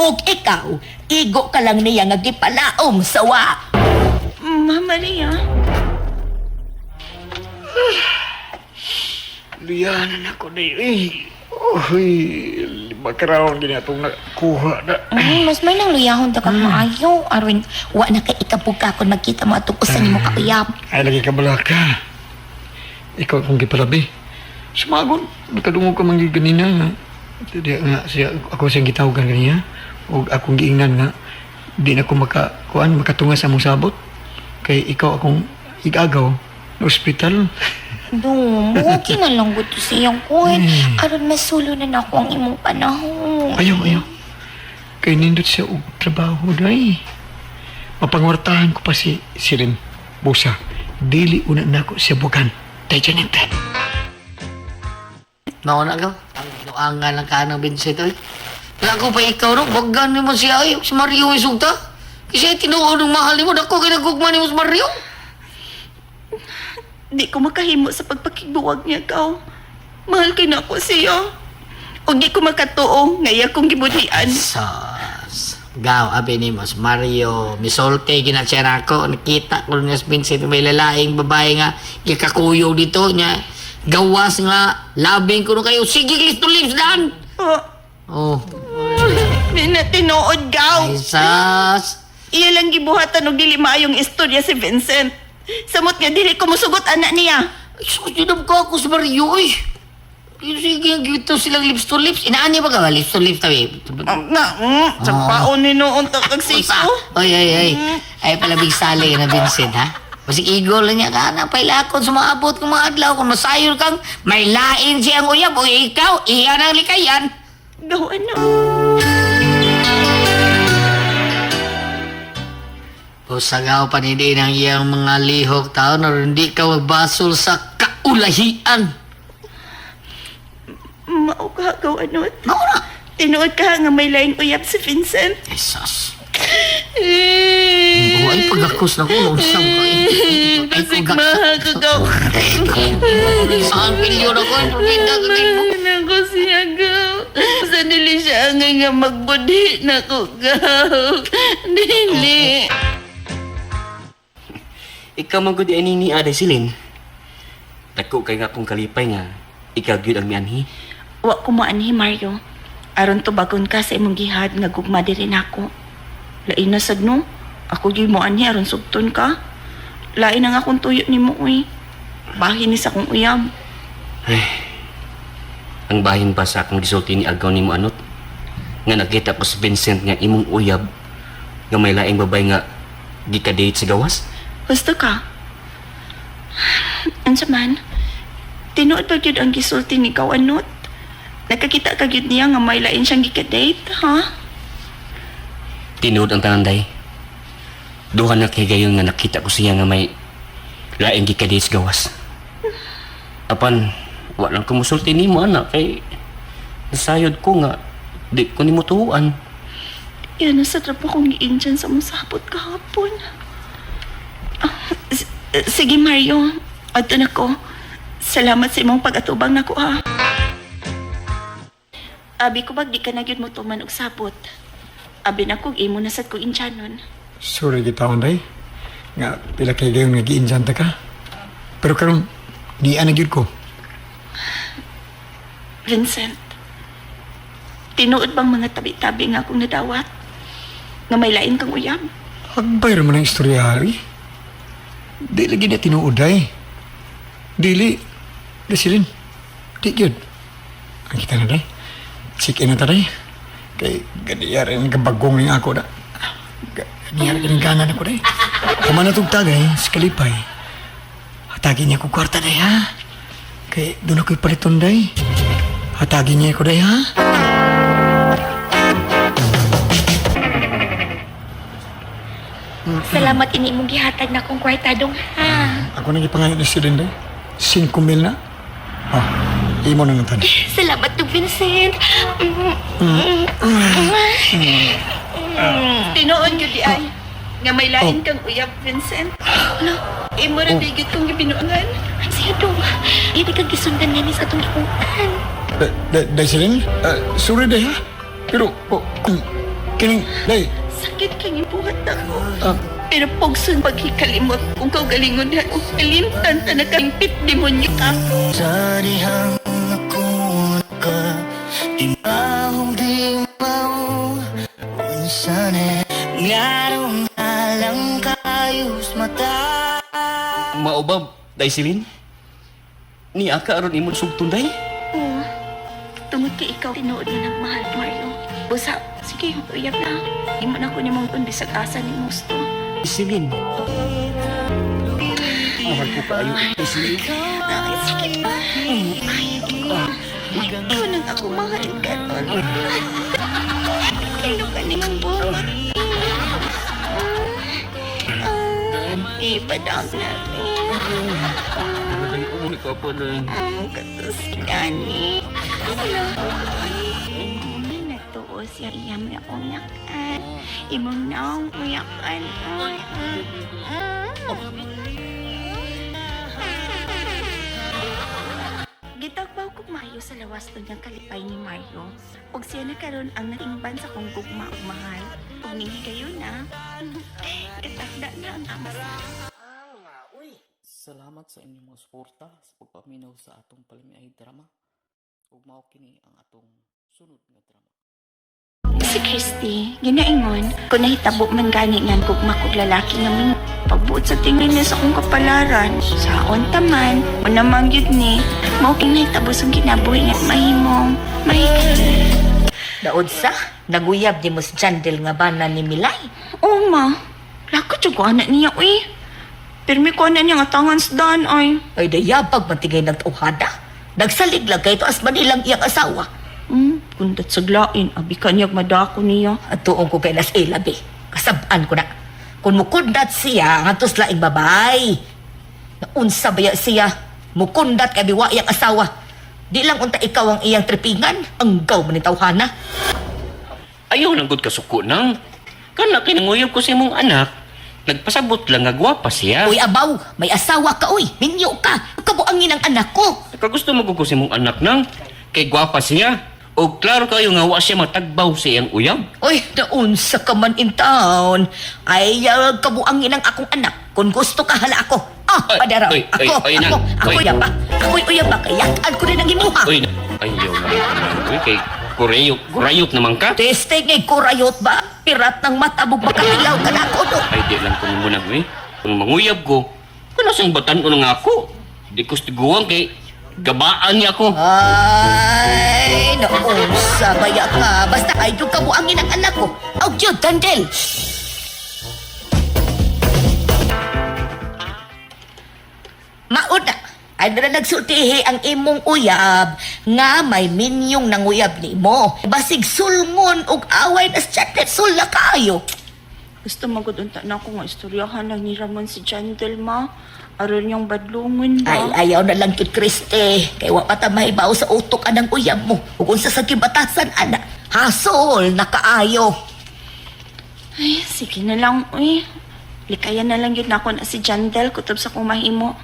Og ikaw, igo ka lang niya nga gipalaom sa wa.
Ma Maria.
Liyanan ako na Uy, 5 karawang din itong nakuha na.
Mas may nang luyahon ta kang maayo. Aron, wa na kay ikabuka kung magkita mo atong usan nimo kauyab.
Ay, lagi ka balaka. Ikaw akong gipalabi. Sumagon, nakadungog ka mangi ganina nga. Hindi nga siya, ako siyang gitawagan ganina. O akong giingnan nga. Di na ako makatunga sa mong sabot. Kay ikaw akong igagaw na ospital.
Dong, okay na lang gusto siyang kuhin. Aron masulo na ako ang imong panahon.
Ayaw. Kay nindot siya og trabaho day. Mapangwartahan ko pa si Rin Busa. Dili una na ako siya bukan. Tay Janete.
Mauna ka? Ang nuangan ng kanang Vincent, oy. Wala ko pa ikaw, no? Bagan mo siya, ay. Si Mario ay sugta. Kasi tinuod ng mahal mo. Dako kinagugman mo si Mario.
Di ko makahimo sa pagpakigbuwag niya kao. Mahal kay na ako siya. O di ko makatuo, ngaya kong gibudhian.
Sos. Gaw, abi ni Mas Mario. Misolte, ginatsya na ako. Nakita ko nga si Vincent, may lalaing babae nga. Ikakuyo dito niya. Gawas nga. Labing ko na kayo. Sige, lips to lips, Dan. Oh.
Di na tinuod, gaw.
Ay, sos.
Iya lang gibuhatan og dili maayong istorya si Vincent. Samot nga dili ko musugot anak niya.
Ay, susunod ko ako si Mario, oy. Sige, gito silang lips to lips. Inaani ba ka? Lips to lips tabi.
Sa paon ni noon ta kag siko.
Ay. Ay, palabig sali ka na, Vincent, ha? Masig igol lang niya ka na. Pailakon sumaabot kong mga adlaw. Kung masayol kang may lain siyang uyab o ikaw, iyan ang likayan.
Gaw ano?
O sagaw pa ni din ang iyang mga lihok tao na hindi ka magbasol sa kaulahian.
Mao ka gaw ano?
Mauna.
Tinuod ka nga may laing uyab si Vincent.
Jesus. Ay, pagkakos na ko. Saan ka eh?
Basig maha ka gaw.
Saan pilyo na ko? Hindi ka mo.
Nako siya gaw. Sa dili siya nga magbudhi na ko gaw. Dili.
Ikaw magudi ani ni Aday Silin. Dako kay nga kong kalipay nga ikaw gyud ang mianhi.
Wa ko maanhi Mario. Aron tubagon ka sa imong gihad nga gugma diri nako. Lain na sad no. Ako gyud mo anhi aron sugton ka. Lain ang akong tuyo nimo uy. Bahin ni sa akong uyab.
Ang bahin pa sa akong gisulti ni agaw nimo anot. Nga nakita ko si Vincent nga imong uyab nga may laing babay nga gika-date sa gawas.
Gusto ka? Ansa man, tinuod pa gyud ang gisulti ni Kawanot. Nakakita ka gyud niya nga may lain siyang gika-date, ha?
Tinuod ang tananday. Duha na kay gayon nga nakita ko siya nga may laing gika-date sa gawas. Apan, walang kumusulti nimo anak kay nasayod ko nga di ko nimo tuhuan.
Yan na sa trapo kong giinjan sa musabot kahapon. Sige Mario, adto na ko. Salamat sa imong pag-atubang nako ha. Abi ko bag di ka na gyud mo tuman og sabot. Abi na kog imo na sad ko inchanon.
Sorry kita day. Nga pila kay gayon nga giinjan ta ka. Pero karon di ana gyud ko.
Vincent, tinuod bang mga tabi-tabi nga akong nadawat? Nga may lain kang uyab?
Hagbay raman ang istorya, Harry. Di lagi na tinuod ay. Dili. Dasilin. Di gyud. Ang kita na day. Check in na ta day. Kay ganiyari ang kabagong ng ako na. Ganiyari ka ng ganan ako day.
Kung manatog tagay, sa kalipay, hatagin niya ko kwarta day ha. Kaya doon ako'y paliton day. Hatagin niya ko day ha.
Salamat ini mong gihatag na kong kwarta dong ha.
Ako nang ipangayon ni Sirin day. 5,000 na. Imo nang tan.
Salamat to Vincent. Tinoon yun di ay. Nga may lain kang uyab, Vincent. Ano? Imo na bigit kong gibinuangan. Sige dong. Hindi kang gisundan nga ni sa itong iputan.
Day Sirin? Sorry day ha. Pero, kining, day.
Sakit kang ibuhat ako. Pero pagsun paghikalimot kung kaugalingon na o kalimtan ta nakampit demonyo ka.
Sa dihang ako ka, imahong di mau, unsane, ngarong halang kayos mata.
Maubab, Daisilin? Ni aka aron imong sugtong day?
Oo. Tungod kay ikaw, tinuod na ng mahal, Mario. Busa, sige, uyab na. Imo na ko ni mong bisag asa ni Musto.
Daisilin. Mahal ko kayo, Daisilin.
Ay, sige pa. Ikaw nang ako mahal ka nun. Kailan ka niyang buwan? Ipadang namin.
Umulit ka pa lang.
Katos gani. Natuo siya iya may uyakan. Imong naong uyakan. Gitagbaw ko Mayo sa lawas to niyang kalipay ni Mario. Ug siya na karon ang natingban sa kong gugma ug mahal. Ug ning higayon na. Katakda na ang amsa.
Salamat sa inyong mga suporta sa pagpaminaw sa atong palimiay drama. Ug mao kini ang atong sunod nga drama.
Si Christy, ginaingon, kung nahitabo man gani nga gugma kog lalaki nga min pagbuot sa tingin niya sa kong kapalaran. Saon taman, o naman yun ni, mao king nahitabo sa kinabuhi nga mahimong,
Daod sa, naguyab di mo si Jandel nga bana ni Milay.
Oo ma, lakot yung ko anak niya, uy. Pirmi ko anak niya nga tangan sa daan, ay.
Ay dayabag matigay nagtauhada. Nagsalig lang kay to as manilang iyang asawa.
Kundat saglain, abi kanyag madako niya.
At tuong ko kay nas ilabi. Kasabaan ko na. Kung mukundat siya, ngatos laing babay. Naunsa baya siya, mukundat kay biwa iyang asawa. Di lang unta ikaw ang iyang tripingan, ang gaw man ni tawhana.
Ayaw nang gud kasuko nang. Kana kinanguyab ko sa imong anak. Nagpasabot lang nga gwapa siya.
Uy abaw, may asawa ka uy, minyo ka. Kabuangin ang anak ko.
Kagusto mo ko sa imong anak nang. Kay gwapa siya. O klaro kayo nga wa siya matagbaw sa iyang uyab.
Uy, naunsa ka man in town. Ayaw kabuangin ang akong anak. Kung gusto ka hala ako. Padaraw. Ako yaba. Ako'y uyaba. Kayakaan ko rin ang imuha.
Uy, ayaw naman. Uy, kay kurayot naman ka.
Teste ngay kurayot ba? Pirat ng matabog makatilaw ka na ako do.
Ay, di lang ko muna, eh. Kung manguyab ko, kanasang batan ko nga ako. Di ko stiguan kay gabaan niya ako.
Ay, naunsa baya ka. Basta ay yung kabuangin ang anak ko. Aw, yun, Dandel. Mauna, ay na nagsultihi ang imong uyab nga may minyong nanguyab ni mo. Basig sulngon og away na chatlet sulna kayo.
Gusto magudunta na ako nga istoryahan lang ni Ramon si Jandel, ma. Aron yung badlungon ba?
Ay, ayaw na lang yun, Kriste. Kaya wapa ta mahibaw sa utok anang uyab mo. Kung sa sakibatasan, ana. Hasol, nakaayo.
Ay, sige na lang, uy. Likayan na lang yun ako na si Jandel kutob sa kong mahimo.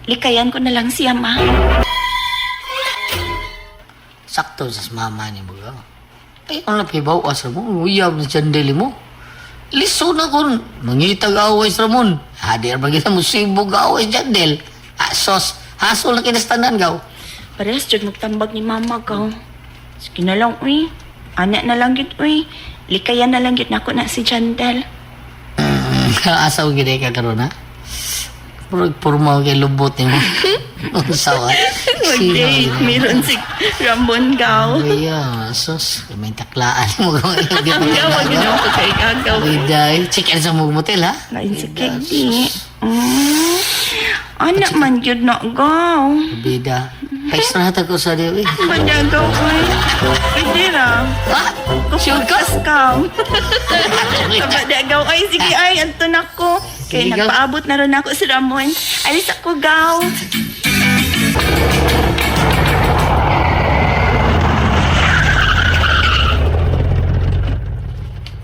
Likayan ko na lang siya, ma.
Sakto sa mama ni mo. Ay, ang napibaw asa mo. Uyab na Jandel mo. Liso na kon. Mangitag away sa Ramon. Hadir bagita mo sibog away Jandel. Sos, hasol na kinastanan gaw.
Parehas dyan magtambag ni mama ka. Sige na lang, uy. Anak na lang yun, uy. Likayan na lang yun ako na si Jandel.
Asaw gede ka karon ha. Purmaw kay lubot ni mo. Sawa.
Mag-date. Meron si Ramon Gaw.
Iya, sus. May taklaan mo.
Gawag yun ako kay Gagaw.
Biday. Check-in sa mong motel, ha?
Lain si Kegi. Anak man yun na, Gaw.
Bida. Pa-extra hatag ko sa diyo, eh.
Manjagaw ko eh. Pwede ra.
Ha? Sure ka?
Scam. Kabadagaw ay, sige ay, anto na ko. Kaya
Sige, Gaw.
nagpaabot na rin ako si Ramon. Alis ako, Gaw.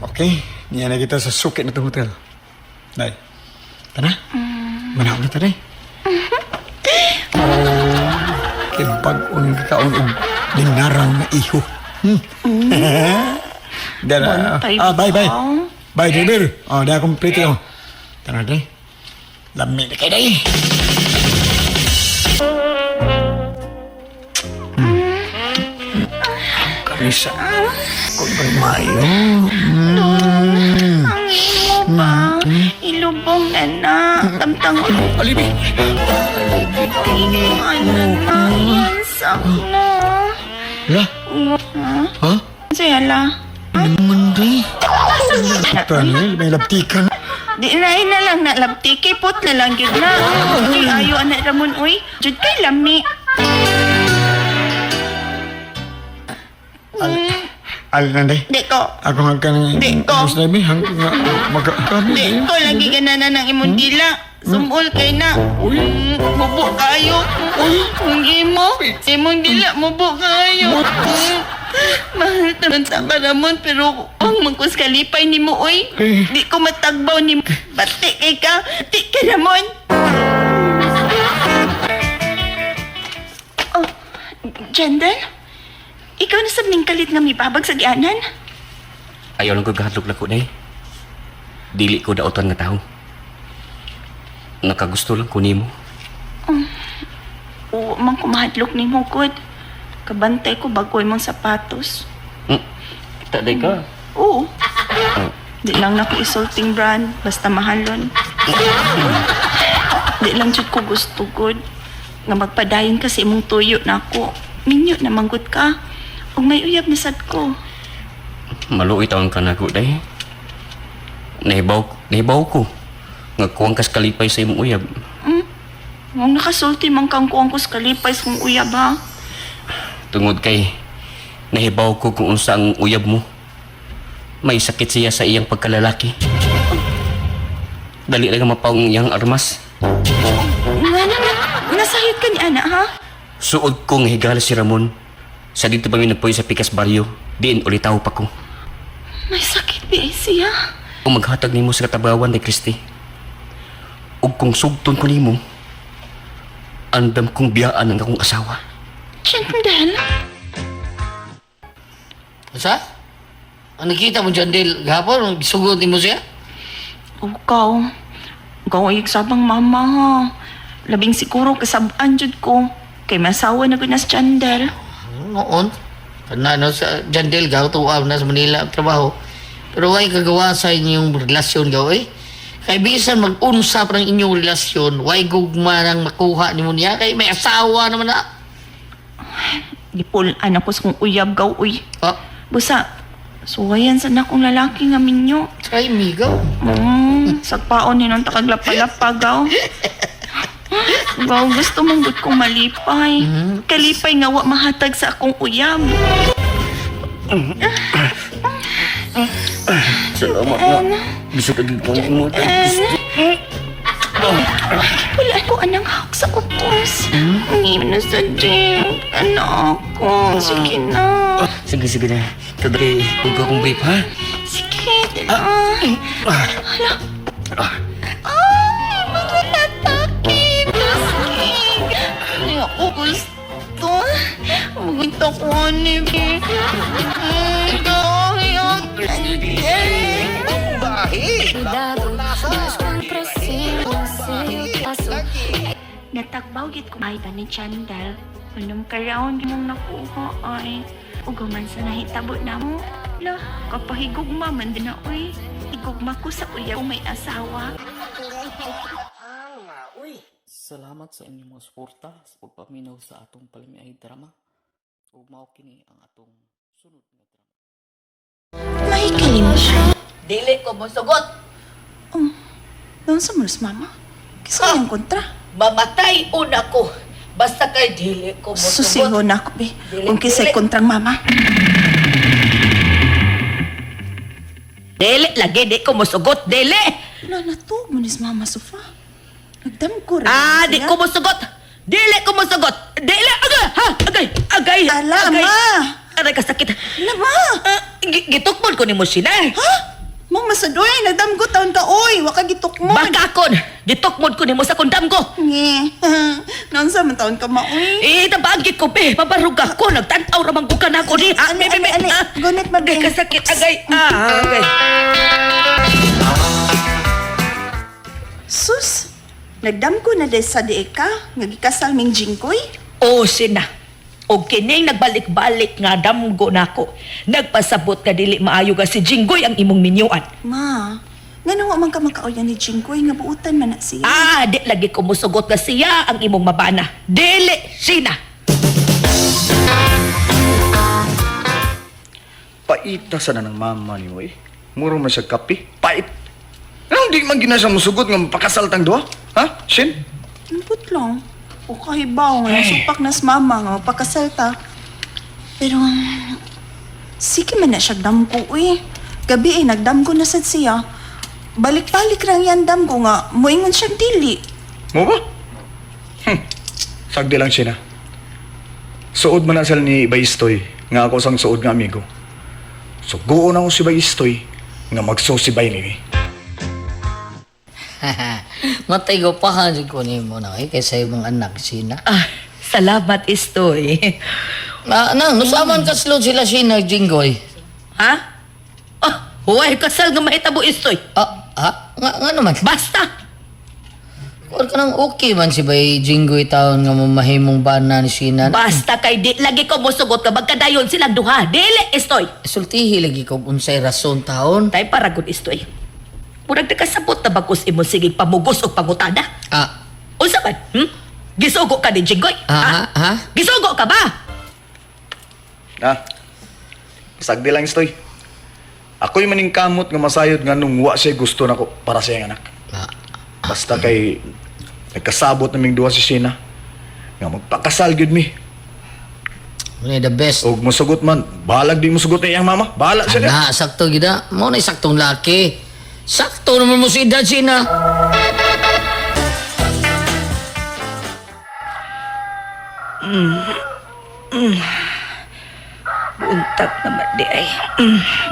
Okay, niya na kita sa sukit na itong hotel. Day, tana? Manaw na tana kay bag-on kakaon og dinarang na iho. Dara. Bye. Bye, driver. Dah complete oh. Tana day. Lami na kay day. Karisa. Kung mayo.
Ang mo ba? Ilubong na na. Tamtang ulo.
Alibi.
Ano na? Iyansak na.
Lah, ha?
Saya la.
Naman day. Tana, may labtikan.
Di na lang na labtiki pot na lang yun na. Uy, ayo anak Ramon, uy. Jud kay lami.
Nanday.
Di ko.
Ako hanggang
Di ko.
Mas nabi hanggang magkakabi.
Di ko lagi ka na ng imong dila. Sumul kay na. Mubo kayo. Ang imo. Imong dila, mubo kayo. Mahal taranta ka Ramon, pero ang mangkus kalipay ni mo, oy. Di ko matagbaw ni mo. Bati kay ka. Bati ka Ramon. Oh, Jandal? Ikaw na sabning kalit nga may babag sa gianan?
Ayaw lang ko gahatlok lako day. Dili ko daotan nga tao. Nakagusto lang ko nimo.
Oo, mang kumahadlok ni mo, good. Kabantay ko bagoy mong sapatos.
Taday ka.
Oo. Di lang na ko isulting brand, basta mahalon. Di lang jud ko gusto, good. Nga magpadayon kasi imong tuyo na ako. Minyo na manggut ka. Ug may uyab na sad ko.
Maluoy taon ka na ko day. Nahibaw ko. Nga kuwang kas kalipay sa imong uyab.
Ang nakasulti man kang kuwang kus kalipay sa kong uyab, ha?
Tungod kay nahibaw ko kung unsa ang uyab mo. May sakit siya sa iyang pagkalalaki. Dali lang mapaong iyang armas.
Nasayod ka ni ana, ha?
Suod kong higala si Ramon. Sa dito pa minapoy sa Pikas Barrio, diin ulitaw pa ko.
May sakit di siya.
Kung maghatag nimo sa katabawan ni Christy. Ug kung sugton ko nimo, andam kong biyaan ang akong asawa.
Jandal?
Asa? Ang nakita mo dyan, Del, gahapon, sugod mo siya?
Ikaw ay sabang mama, ha? Labing siguro kasabaan jud ko. Kay masawa na ko na sa Jandal.
Noon. Kana sa Jandel gaw tuwa na sa Manila ang trabaho. Pero way kagawa sa inyong relasyon gaw eh. Kay bisan mag-unsa pa ng inyong relasyon, way gugma nang makuha nimo niya kay may asawa naman na.
Dipol anak ko sa kong uyab gaw uy.
Ah,
Busa, suwayan sa nakong lalaki nga minyo.
try me gaw.
Sagpaon ni nung takaglapalapa gaw. Gaw, gusto mong gut kong malipay. Kalipay nga wa mahatag sa akong uyab.
Salamat na. Bisa ka gid kong imutan.
Wala ko anang hawak sa upos. Hindi na sa gym. Anak ko. Sige na.
Sige na. Kagay, huwag ka kong vape, ha?
Sige, dala. Hala. Ay, maglalatake. Sige. Ay, ako gusto. Maganda ko, Anibi. Ay, natagbaw git ko ay ni Chandal. Anong karaon mong nakuha ay ugaman sa nahitabo na mo. La, kapahigugma man din na uy. Higugma ko sa uya kung may asawa.
Salamat sa inyong mga suporta sa pagpaminaw sa atong palimiay drama. Ug mao kini ang atong sunod nga drama.
May kalimutan.
Dili ko mo sugot.
Doon sa mulas, mama. Kasi yung kontra.
Mamatay una ko. Basta kay dili ko mo
Susiho
sugot.
na ako, be.
Dili,
Kung kisay
dili.
kontrang mama.
Dili lagi di ko mo sugot. Dili.
Nanatog mo nis mama sofa. Nagdam ko rin.
Di ko mo sugot. Dili ko mo sugot. Dili. Agay. Ha? Agay.
Ala,
agay.
ma.
Aray kasakit.
Ala, ma.
Gitukmon ko ni mo sina.
Ha? Mang masadoy, nagdam ko taon ka, oy. Waka gitok mo.
Bakakon. Gitukmon ko ni mo sa kundam ko.
Nge. Nansa man taon ka, ma, oy.
Tabagi ko, be. Pabarug ako. Nagtanaw ramang bukan ako ni.
Ani, gunit,
Agay
mabe.
kasakit. Agay. Agay.
Sus, nagdam ko na des sa diik ka. Nagikasal ming jingkoy.
O sina. O kining nagbalik-balik nga damgo nako. Nagpasabot nga dili maayo nga si Jinggoy ang imong minyuan.
Ma, nga nawa man ka makauyan ni jingkoy nga buutan man na siya.
Di lagi ko musugot nga siya ang imong mabana. Dili sina.
Paita sa na ng mama ni mo eh. Muro man siya kape. Pait. Anong di man ginasa mo sugot nga mapakasal tang duha? Ha? Shin?
Lambot lang. O kahibaw nga nasupak na sa mama nga magpakasalta. Pero, sige man na siya damgo, uy. Gabi nagdamgo na sad siya. Balik-balik lang yan damgo nga. Muingon siyang dili.
Mo ba? Sagdi lang siya na. Suod man na sila ni Baistoy nga ako sang suod nga amigo. So, guon ako si Baistoy nga magsusibay ni.
Matay ko pa ha, ko ni mo na kaysa yung mga anak sina.
Salamat Istoy.
Nasaman kaslod sila sina, Jinggoy.
Ha? Huwag kasal nga mahitabo Istoy.
Nga naman.
Basta.
Or ka nang okay man si Bay Jinggoy taon nga mamahimong bana ni sina.
Basta kay di lagi ko musugot ka magkadayon silang duha. Dili Istoy.
Sultihi lagi ko unsay rason taon.
Tay paragon Istoy. Murag nakasabot na bagos imo sige pamugos o pangutada. Unsa man? Gisugo ka ni Jinggoy? Gisugo ka ba?
Sagdi lang Istoy. Ako'y maning kamot nga masayod nga nung wa siya gusto nako para sa iyang anak. Basta kay nagkasabot naming duha si Sina nga magpakasal gyud mi.
Muna the best.
Og musugot man, balag di musugot na iyang mama. Bahala siya.
Sakto gida. Mo na saktong laki. Sakto naman mo si edad Sina.
Buntag naman di ay.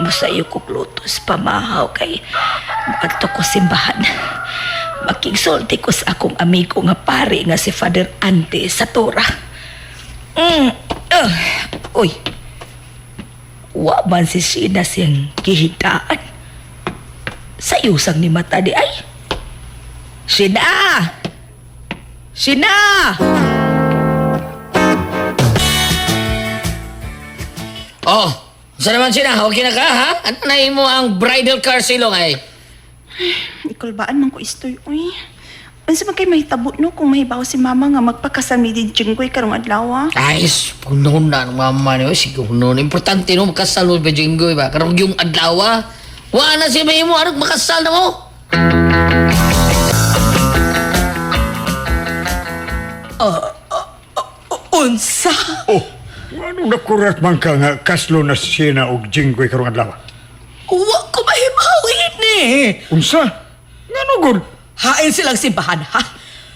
Masayo ko glutos pamahaw kay maadto ko simbahan. Makigsulti ko sa akong amigo nga pare nga si Father Ante sa Tora. Uy. Wa man si Sina siyang gihitaan. Sayusang ni mata di ay. Sina! Sina!
Saan naman Sina? Okay na ka ha? Ano na mo ang bridal car silong ay?
Ikulbaan man ko istoy, uy. Unsa man kay mahitabo no kung mahibaw si mama nga magpakasal mi din jinggoy karong adlaw.
Ay, puno na ng mama niyo. Sige, puno. Importante no, makasal mo ba Jinggoy ba? Karong yung adlaw. Wa na si may mo. Anong makasal na mo?
Unsa?
Ano nakurat man ka nga kaslo na Sina og Jinggoy karong adlaw?
Wa ko mahimawin ni.
Unsa? Ngano gud?
Hain silang simbahan, ha?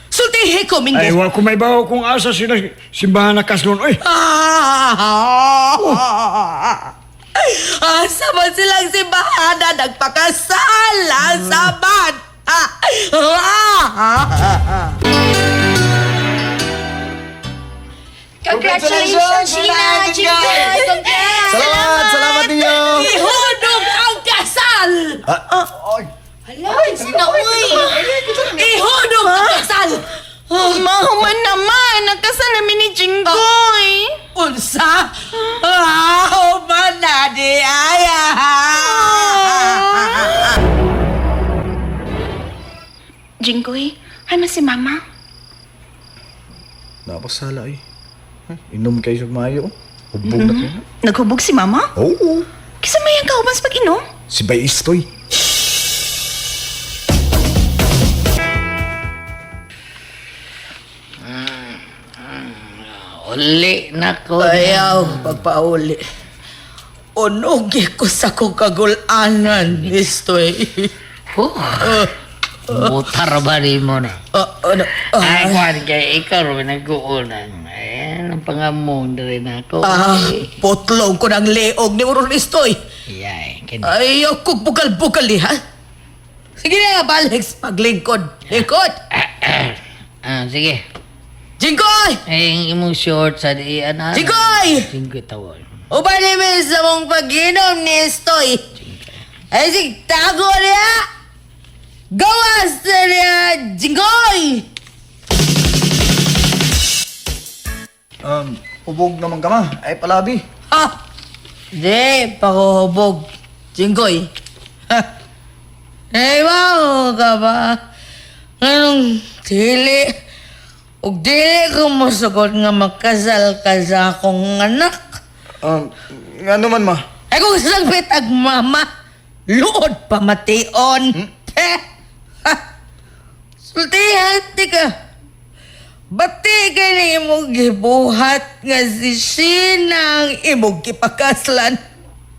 Sultihi ko, Mingo.
Ay, wa ko may bawo kung asa sila simbahan na kaslon. Oy!
Asa man silang simbahan na nagpakasal? Asa man?
Congratulations, Sheena!
Salamat ninyo.
Ihudog ang kasal!
Hala, sino, uy?
Ihudog ang kasal!
Mahuman naman, nagkasal namin ni Jinggoy.
Unsa? Man na di ay.
Jinggoy, ano si mama?
napasala eh. Inom kayo sa mayo. Hubog na kayo.
Naghubog si mama?
Oo.
Kisa may ang kauban sa pag-inom?
Si Baistoy.
Uli na ko.
Ayaw, pagpauli. Unugi ko sa kong kagulanan, Istoy.
Butar ba rin mo na?
Ano?
Ay, kwan kay ikaw rin nag-uunan. Ay, ang pangamon na rin ako.
Putlong ko ng leog ni Uron Istoy.
Yay,
Ayaw ko bukal-bukal ha. Sige na, balik sa paglingkod. Lingkod!
sige.
Jingkoy!
Ay, imong short sa diyan na.
Jingkoy!
Jingkoy tawon.
Ubalibin sa mong pag-inom ni Istoy. Ay, sige, tago niya! Gawas na niya, Jingkoy!
Hubog naman ka ma. Ay, palabi.
Ha! Di, pakuhubog. Jingkoy. Ha! Ay, wow ka ba? Anong dili? Ug dili ko mosugot nga magkasal ka sa akong anak.
Nga naman ma.
Ay kung sagbit ag mama, luod pa mation. Ha! Sultihan, ka. Bati ka ni imong gibuhat nga si Sheena ang imong gipakaslan.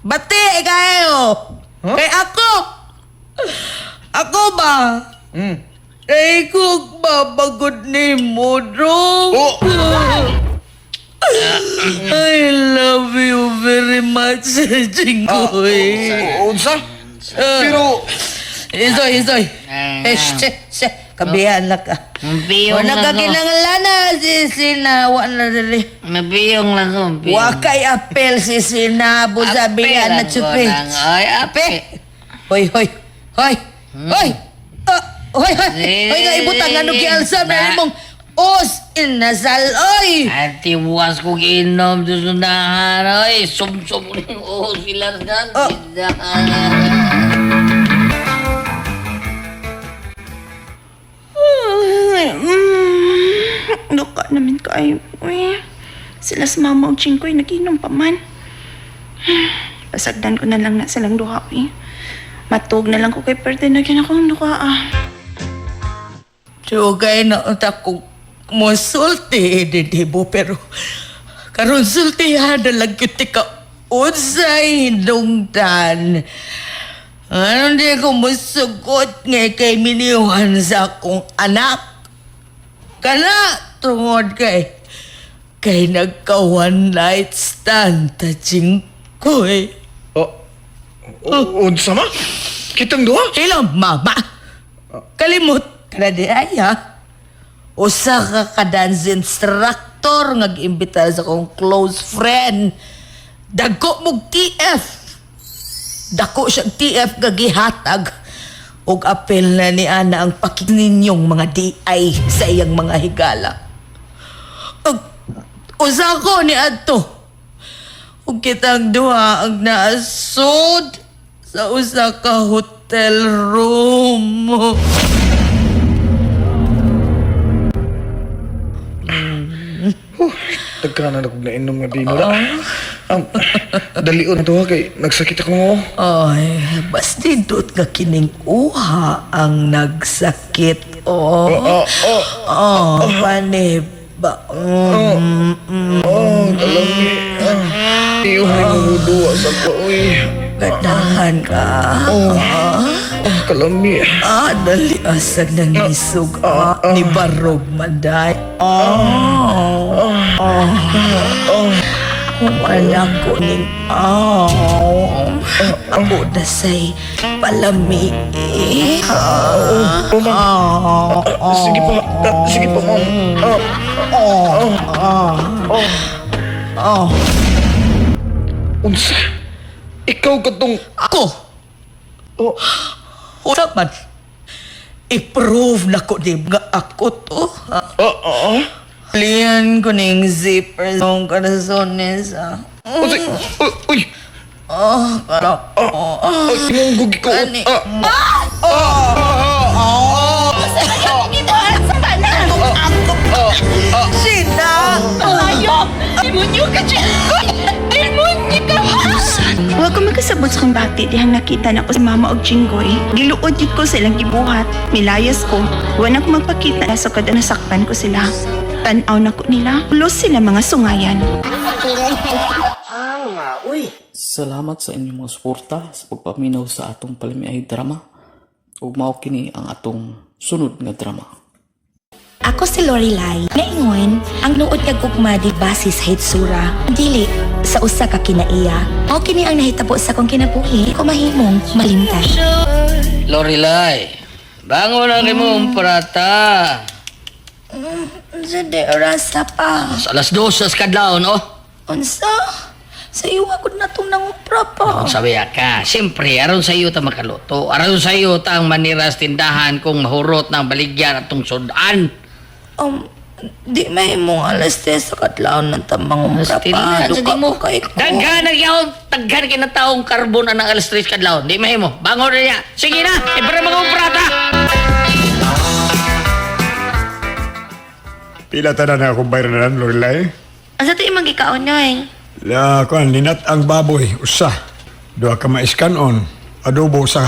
Bati kayo. Kay ako ba? Ay, kung babagod ni mo, Dong. I love you very much, Jingkoy.
Unsa? Pero...
Isoy. Kabihan na ka.
Mabiyong
Wala ka
lang ko.
kinanglan na si Sina. Wala dali.
Mabiyong lang ko.
Wakay apel si Sina. Busabihan na tsupi.
Ay, ape.
Hoy. Hoy, nga ibutang ano kialsam na mong os inasal, oy!
At tiwas kong inom doon sa nahan, oy. Sum-sum rin o sila dyan.
Duka namin kayo. Uy, sila sa mama o Jingkoy nag-inom pa man. Pasagdan ko na lang na silang duha. Matug na lang ko kay Perte na ginakong duka
Sugay na utak ko musulti didibo pero karon sultihan na lang yun ka unsay hindungdan. Ano di ko musugot nga kay miniwan sa akong anak. Kana tungod kay nagka one night stand ta Jingkoy.
Unsa ma? Kitang duha?
Ilang mama. Kalimot ka na di ay ha. Usa ka dance instructor nga giimbita sa akong close friend. Dagko mong TF. Dako siyang TF nga gihatag. Ug apel na ni Ana ang pakininyong mga DI sa iyang mga higala. Ug usa ko ni adto. Ug kitang duha ang naasod sa usa ka hotel room.
Tagkanan ako na inom nga binula. Dalion na to kay nagsakit ako mo.
Ay, bastidot nga kining uha ang nagsakit. Paniba.
Kalami. Iyuhin mo duwa sa pauy.
Ganahan ka.
Kalami.
Dali asag ng isog. Ni Barog Manday. Wala ko ning ako na say palami.
Sige pa, ma'am. Unsa? Ikaw katong...
Ako? Una man. I-prove na ko di nga ako to. Lihan ko ning zipper sa akong karasones.
Uy! Tinunggugi ko.
Sina!
Ayok! Demonyo ka, Jenggoy! Demonyo ka, ha? Huwag ko magkasabot sa kong bakit dihang nakita na ko sa mama og Jinggoy. Giluod yun ko silang gibuhat. Milayas ko. Huwag na ko magpakita sa kada nasaktan ko sila. Tanaw na ko nila. Ulos sila mga sungayan.
Salamat sa inyong mga suporta sa pagpaminaw sa atong palimiay drama. Ug mao kini ang atong sunod nga drama.
Ako si Lorelai. Ngayon, ang nuod kag gugma di base sa hitsura, dili sa usa ka kinaiya. Mao kini ang nahitabo sa kong kinabuhi ko mahimong malimtan.
Lorelai, bangon na kay mo parata.
Unsa de orasa pa?
Sa alas 2 sa kadlawon, oh.
Unsa? Sa iwa ko na itong nangupra pa.
Sabi ka, siyempre, aron sa iyo ta makaluto. Aron sa iyo ta ang maniras tindahan kung mahurot ng baligyan at tong sudan.
Di may mong alas 3 sa katlaon ng tamang umra pa. Duka mo kay ko.
Daghan kay na taong karbon ng alas 3 kadlawon. Di mahimo. Bangon na niya. Sige na, ibara mga umprata.
Pila ta na akong bayranan, Lorelai?
Ang sa ito imang gikaon nyo eh.
La, kuan, linat ang baboy, usa. Dua ka ma-iskanon, adobo usa.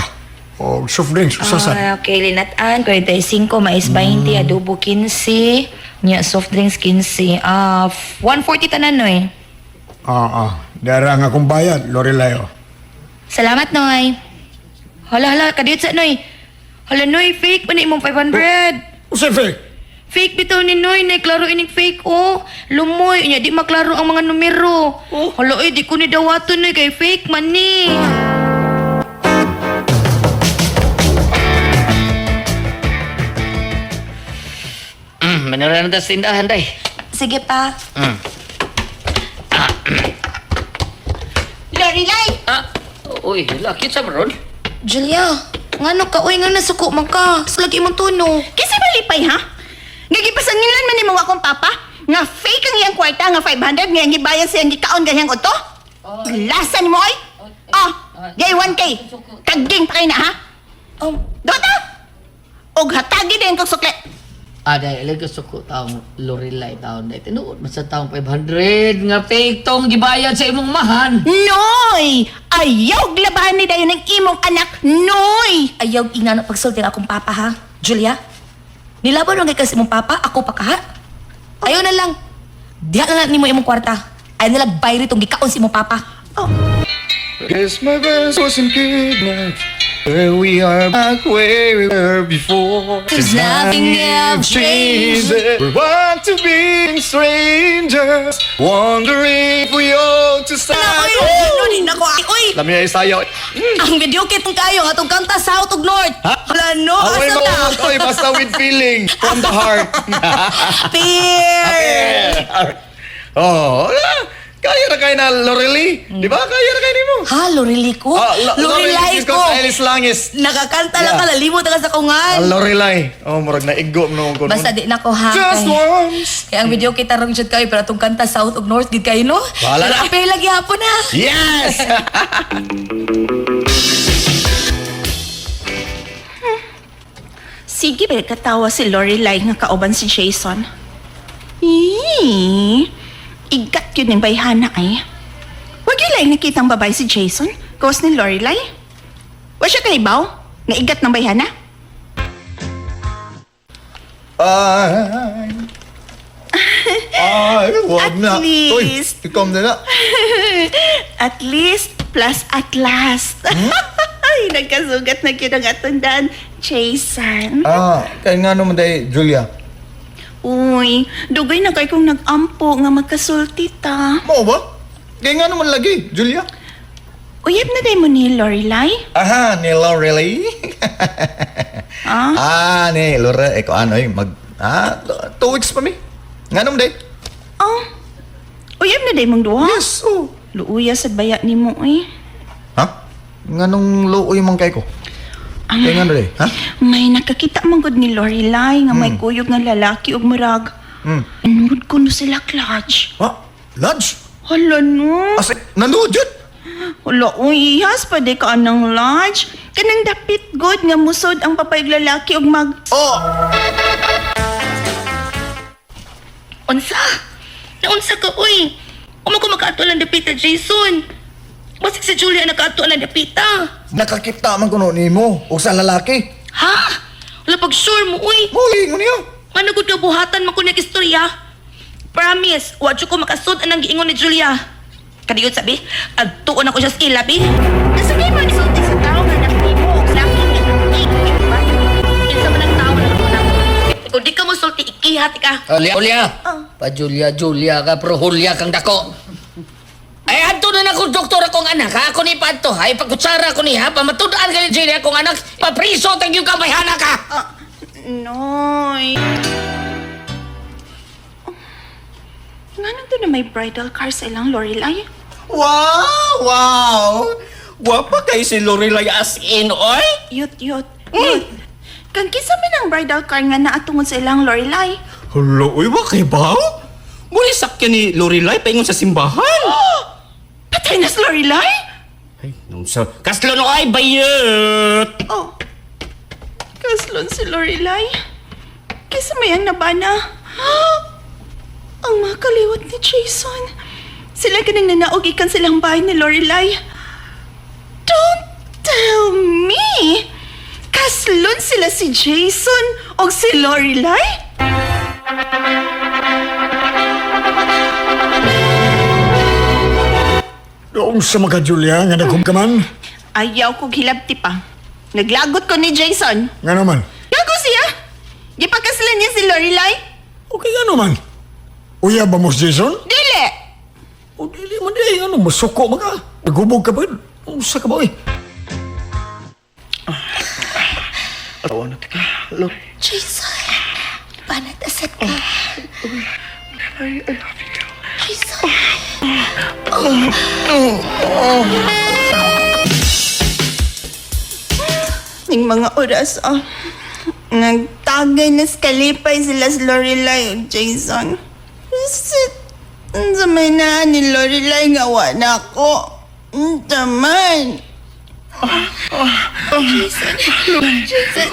O soft drinks, usa sa.
Okay, linataan. 45 mais 20, adobo 15. Nya, soft drinks 15. 140 tanan no eh.
Dara nga akong bayad, Lorelai, oh.
Salamat, Noy. Hala, kadiyot sa, Noy. Hala, Noy, fake pa na imong 500.
Usa fake?
Fake bitaw ni Noy, klaro ining fake, oh. Lumoy, nya di maklaro ang mga numero. Hala, di ko ni dawaton, Noy, kay fake man ni.
Maniran na sa tindahan, day.
Sige pa. Lorelai!
Uy, lakit sa maron.
Julia, ngano ka? Uy, nga nasuko man ka. Salagi mong tuno.
Kasi malipay, ha? Gagipasangilan man ni mga akong papa? Nga fake ang iyang kwarta nga 500 nga yung gibayan siyang gikaon ganyang oto? Lasan mo, oy? Gay 1K. Kaging pa kayo na, ha? Dota! Og hatagi din kong sukle.
Dahil gusto ko taong Lorelai taong dahil. Tinuod mo sa taong 500 nga fake tong gibayad sa imong mahan.
Noy! Ayaw labahan ni dayon ng imong anak, Noy!
Ayaw ingano pagsulti ng akong papa, ha? Julia, nilaban mo kasi imong papa, ako pa ka, ha? Ayaw na lang. Diha na lang ni mo imong kwarta. Ayaw na lang bayri itong gikaon si imong papa.
Guess my best wasn't good enough. Where we are back where we were before.
'Cause nothing else changed.
We want to be strangers, wondering if we ought to start.
Ano din ako? Uy!
Lamia isayo.
Ang video kit kayo, atong kanta South ug North. Hala, no,
Away
asa ta?
mo, oy, basta with feeling from the heart.
Fear!
Oh, kaya na kayo na Lorelai. Di ba? Kaya na kayo ni mo.
Ha, Lorelai ko? Lorelai ko!
Alice Langis.
Nakakanta lang ka, lalimot ka sa kungan.
Lorelai. Oh, murag na iggo mo ko.
Basta di na ko ha.
Just once.
Kaya ang video kita rong jud kayo, pero atong kanta South ug North gid kayo, no?
Wala na.
Apel lagi hapon ha.
Yes!
Sige ba katawa si Lorelai nga kauban si Jason? Igat yun ng bayhana ay. Wag yun lang nakitang babae si Jason, kawas ni Lorelai. Wa siya kalibaw, nga igat ng bayhana?
Wag na.
At least.
Uy, ikaw na na.
At least, plus at last. Ay, nagkasugat na yun ang atundaan, Jason.
Kaya nga naman day, Julia.
Uy, dugay na kay kong nag-ampo nga magkasulti ta.
Mo ba? Kaya nga naman lagi, Julia.
Uyab na day mo ni Lorelai?
Aha, ni Lorelai. Ni Lorelai. Eko ano eh, 2 weeks pa mi. Nga naman day.
Uyab na day mong duha?
Yes, oh.
Luuya sa baya ni mo eh.
Ha? Nga nung luoy mang kay ko. Kaya nga day, ha?
May nakakita mong good ni Lorelai nga may kuyog nga lalaki ug murag. Nanood ko no sila, Clutch.
Ha? Lodge?
Hala no.
Asa, nanood yun?
Hala, uy, ihas pa di ka anang Lodge. Kanang dapit good nga musod ang papayag lalaki ug mag...
Unsa?
Naunsa ka, uy. Uma ko makaato lang dapita, Jason. Basig si Julia nakaato lang dapita.
Nakakita man kuno nimo o sa lalaki.
Ha? Wala pag sure mo, uy.
Muli mo niyo.
Managod ka buhatan man ko niyang istorya. Promise, wadyo ko makasud anang giingon ni Julia. Kadiyot sabi, agtuon ako siya sa ilabi. Nasagay mo isulti sa tao nga nakimo. Sa akin, kinsa man ang tao na nakulang. Kung di ka mo sulti, ikihat ka.
Julia. Pa Julia ka, pero Julia kang dako. Ay, ato na ako, doktor akong anak, ha? Ako ni Panto, ha? Ipagkutsara ko ni, ha? Pamatudaan ka ni Julia akong anak, papriso, tag yung kabayhana ka!
Noy. Nga nang to na may bridal car sa ilang Lorelai?
Wow! Wapa kay si Lorelai as in, oy?
Yut. Kan kisa man ang bridal car nga naatungod sa ilang Lorelai?
Hala, uy, ba kay baw? Muli sakyan ni Lorelai paingon sa simbahan.
Patay na si Lorelai?
Ay, nung sa... Kaslo no ay bayot!
Oh. Kaslon si Lorelai? Kisa may ang nabana? Ang mga kaliwat ni Jason. Sila ganang nanaog ikan silang bahay ni Lorelai. Don't tell me! Kaslon sila si Jason o si Lorelai?
Doon sa mga Julia, nga nagkong ka man.
Ayaw kong hilabti pa. Naglagot ko ni Jason.
Nga naman.
Gago siya! Gipagkaslan niya si Lorelai?
Okay nga naman. Uya ba mo si Jason?
Dili!
O dili man di, ano, masuko ba ka? Nagubog ka ba? Usa ka ba eh?
Awan na tika. Look.
Jason, panat asad ka.
I love you.
Jason.
Ning mga oras, nagtagay na skalipay sila si Lorelai o Jason. Sit, sa may na ni Lorelai nga wala ko. Taman.
Jason. Jason.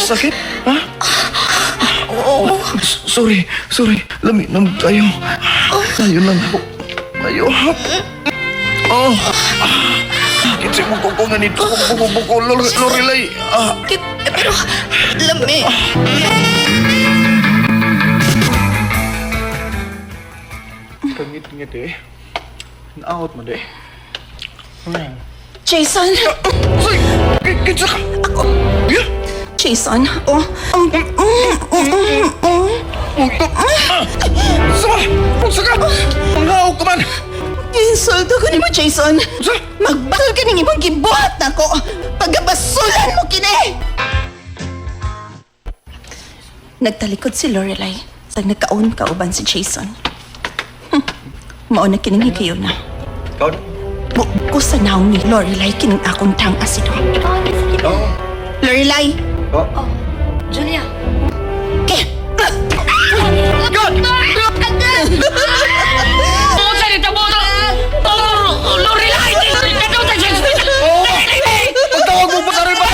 Sakit? Ha? Oh, sorry. Lami nang tayo. Tayo lang po. Tayo. Oh. Kitsi mo kung ganito. Buko, Lorelai.
Pero, lami.
Kangit eh. Naawat mo de.
Jason.
Kitsa ka.
Jason.
Saka. Mangaw ka man.
Insulto ko ni mo, Jason. Magbakal ka ng ibang gibuhat na ko. Pagabasulan mo kini. Nagtalikod si Lorelai. Sag nagkaon kauban si Jason. Mauna kining kayo na.
Kaon?
Ko sa naong ni Lorelai kining akong tang asido. Lorelai!
Julia.
Pagtawag mo pa sa rin ba?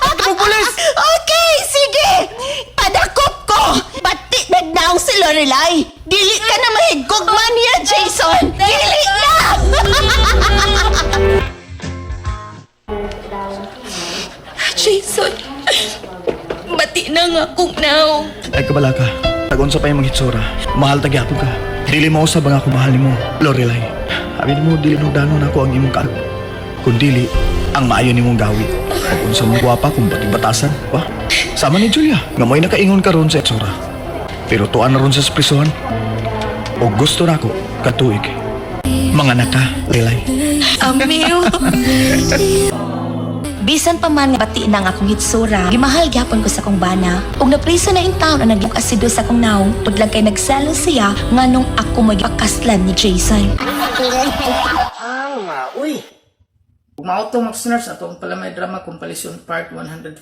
Pagtawag pulis!
Okay, sige! Padakop ko! Bati nagnaong si Lorelai! Dili ka na mahigog man niya, Jason! Dili na!
Jason. Bati na nga kung now.
Ay kabala ka. Tagon sa pa yung mga hitsura. Mahal tagyapon ka. Dili mo usab ang ako mahal mo, Lorelai. Amin mo, dili nung danon ako ang imong kaag. Kung dili, ang maayo ni mong gawi. Pag unsa mong gwapa kung ba't batasan. Wah, sama ni Julia. Nga mo'y nakaingon ka ron sa hitsura. Pero tuan na ron sa prisuhan. O gusto na ako, katuig. Mga naka, Lelay.
Amiyo.
Bisan pa man nga bati na nga akong hitsura, gimahal gyapon ko sa kong bana. Ug napriso na in town ang naging asido sa akong naong, pudlag kay nagselo siya nganong ako magpakaslan ni Jason.
Kung mauto mga listeners, atong pala may drama compilation part 145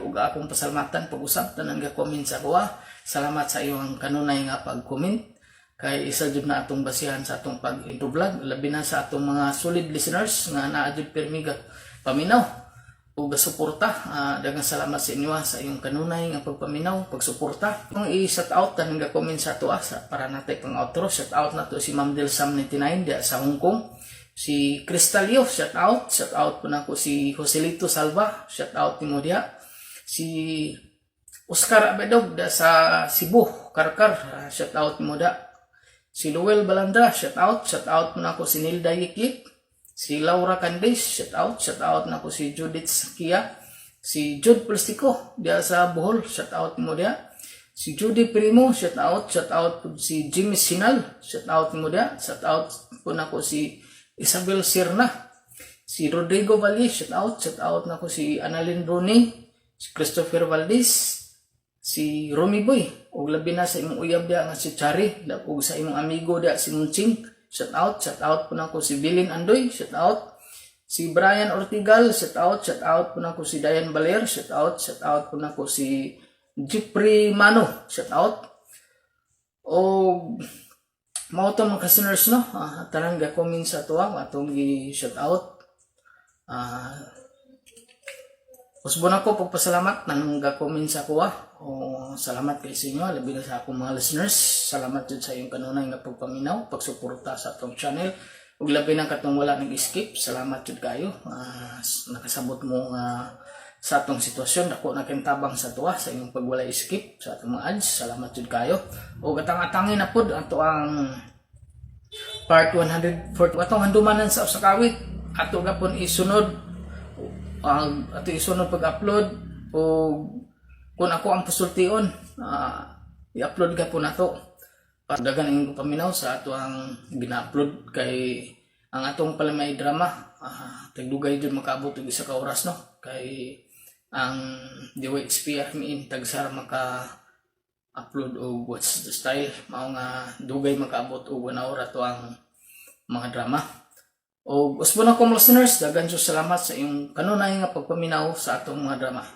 ug akong pasalmatan pag-usap tanang ga-comment sa kuha. Salamat sa iyong kanunay nga pag-comment. kay isa jud na atong basihan sa atong pag-vlog, labi na sa atong mga solid listeners nga naa jud permiga paminaw o gasuporta. Daghang salamat sa inyo sa iyong kanunay nga pagpaminaw, pagsuporta. Kung i-shout out tanang ga-comment sa ato para natay pang outro, shout out na to si Ma'am Del Sam 99 diya sa Hong Kong. Si Cristalio, shout out po na ko si Joselito Salva, shout out ni mo diya. Si Oscar Abedog da sa Cebu, Karkar, shout out ni mo da. Si Luel Balandra, shout out po na ko si Nilda Yiklik. Si Laura Candice, shout out na ko si Judith Sakia. Si Jude Plastico, diya sa Bohol, shout out mo diya. Si Judy Primo, shout out po si Jimmy Sinal, shout out mo diya. Shout out po na ko si Isabel Sirna. Si Rodrigo Valle, shout out na ko si Annalyn Rooney, si Christopher Valdez, si Romy Boy, ug labi na sa imong uyab diya nga si Chari, ug sa imong amigo diya si Munching, shout out po na ko si Bilin Andoy, shout out. Si Brian Ortigal, shout out po na ko si Diane Baler, shout out po na ko si Jeffrey Mano, shout out. O mao to mga listeners no, tarang ga-comment sa tuwa atong gi-shout out. Usbon ako pagpasalamat nang ga-comment sa kuha. O salamat kay sa inyo, labi na sa akong mga listeners. Salamat jud sa iyong kanunay nga pagpaminaw, pagsuporta sa atong channel. Ug labi na katong wala nag-skip, salamat jud kayo. Nakasabot mo sa atong sitwasyon, dako na kintabang sa tuwa sa iyong pagwala skip sa atong mga ads. Salamat jud kayo. Ug atang-atangin na pud ato ang part 140 atong handumanan sa kawit. Ato gapon isunod ato isunod pag-upload o kung ako ang pasultion i-upload ka po na to para dagan ang paminaw sa ato ang gina-upload kay ang atong palimay drama tagdugay jud makaabot og isa ka oras no kay ang DWXP armin tagsara maka upload og What's the Style mao nga dugay makaabot og 1 hour ato ang mga drama. O usbon ako mga listeners, dagan salamat sa iyong kanunay nga pagpaminaw sa atong mga drama.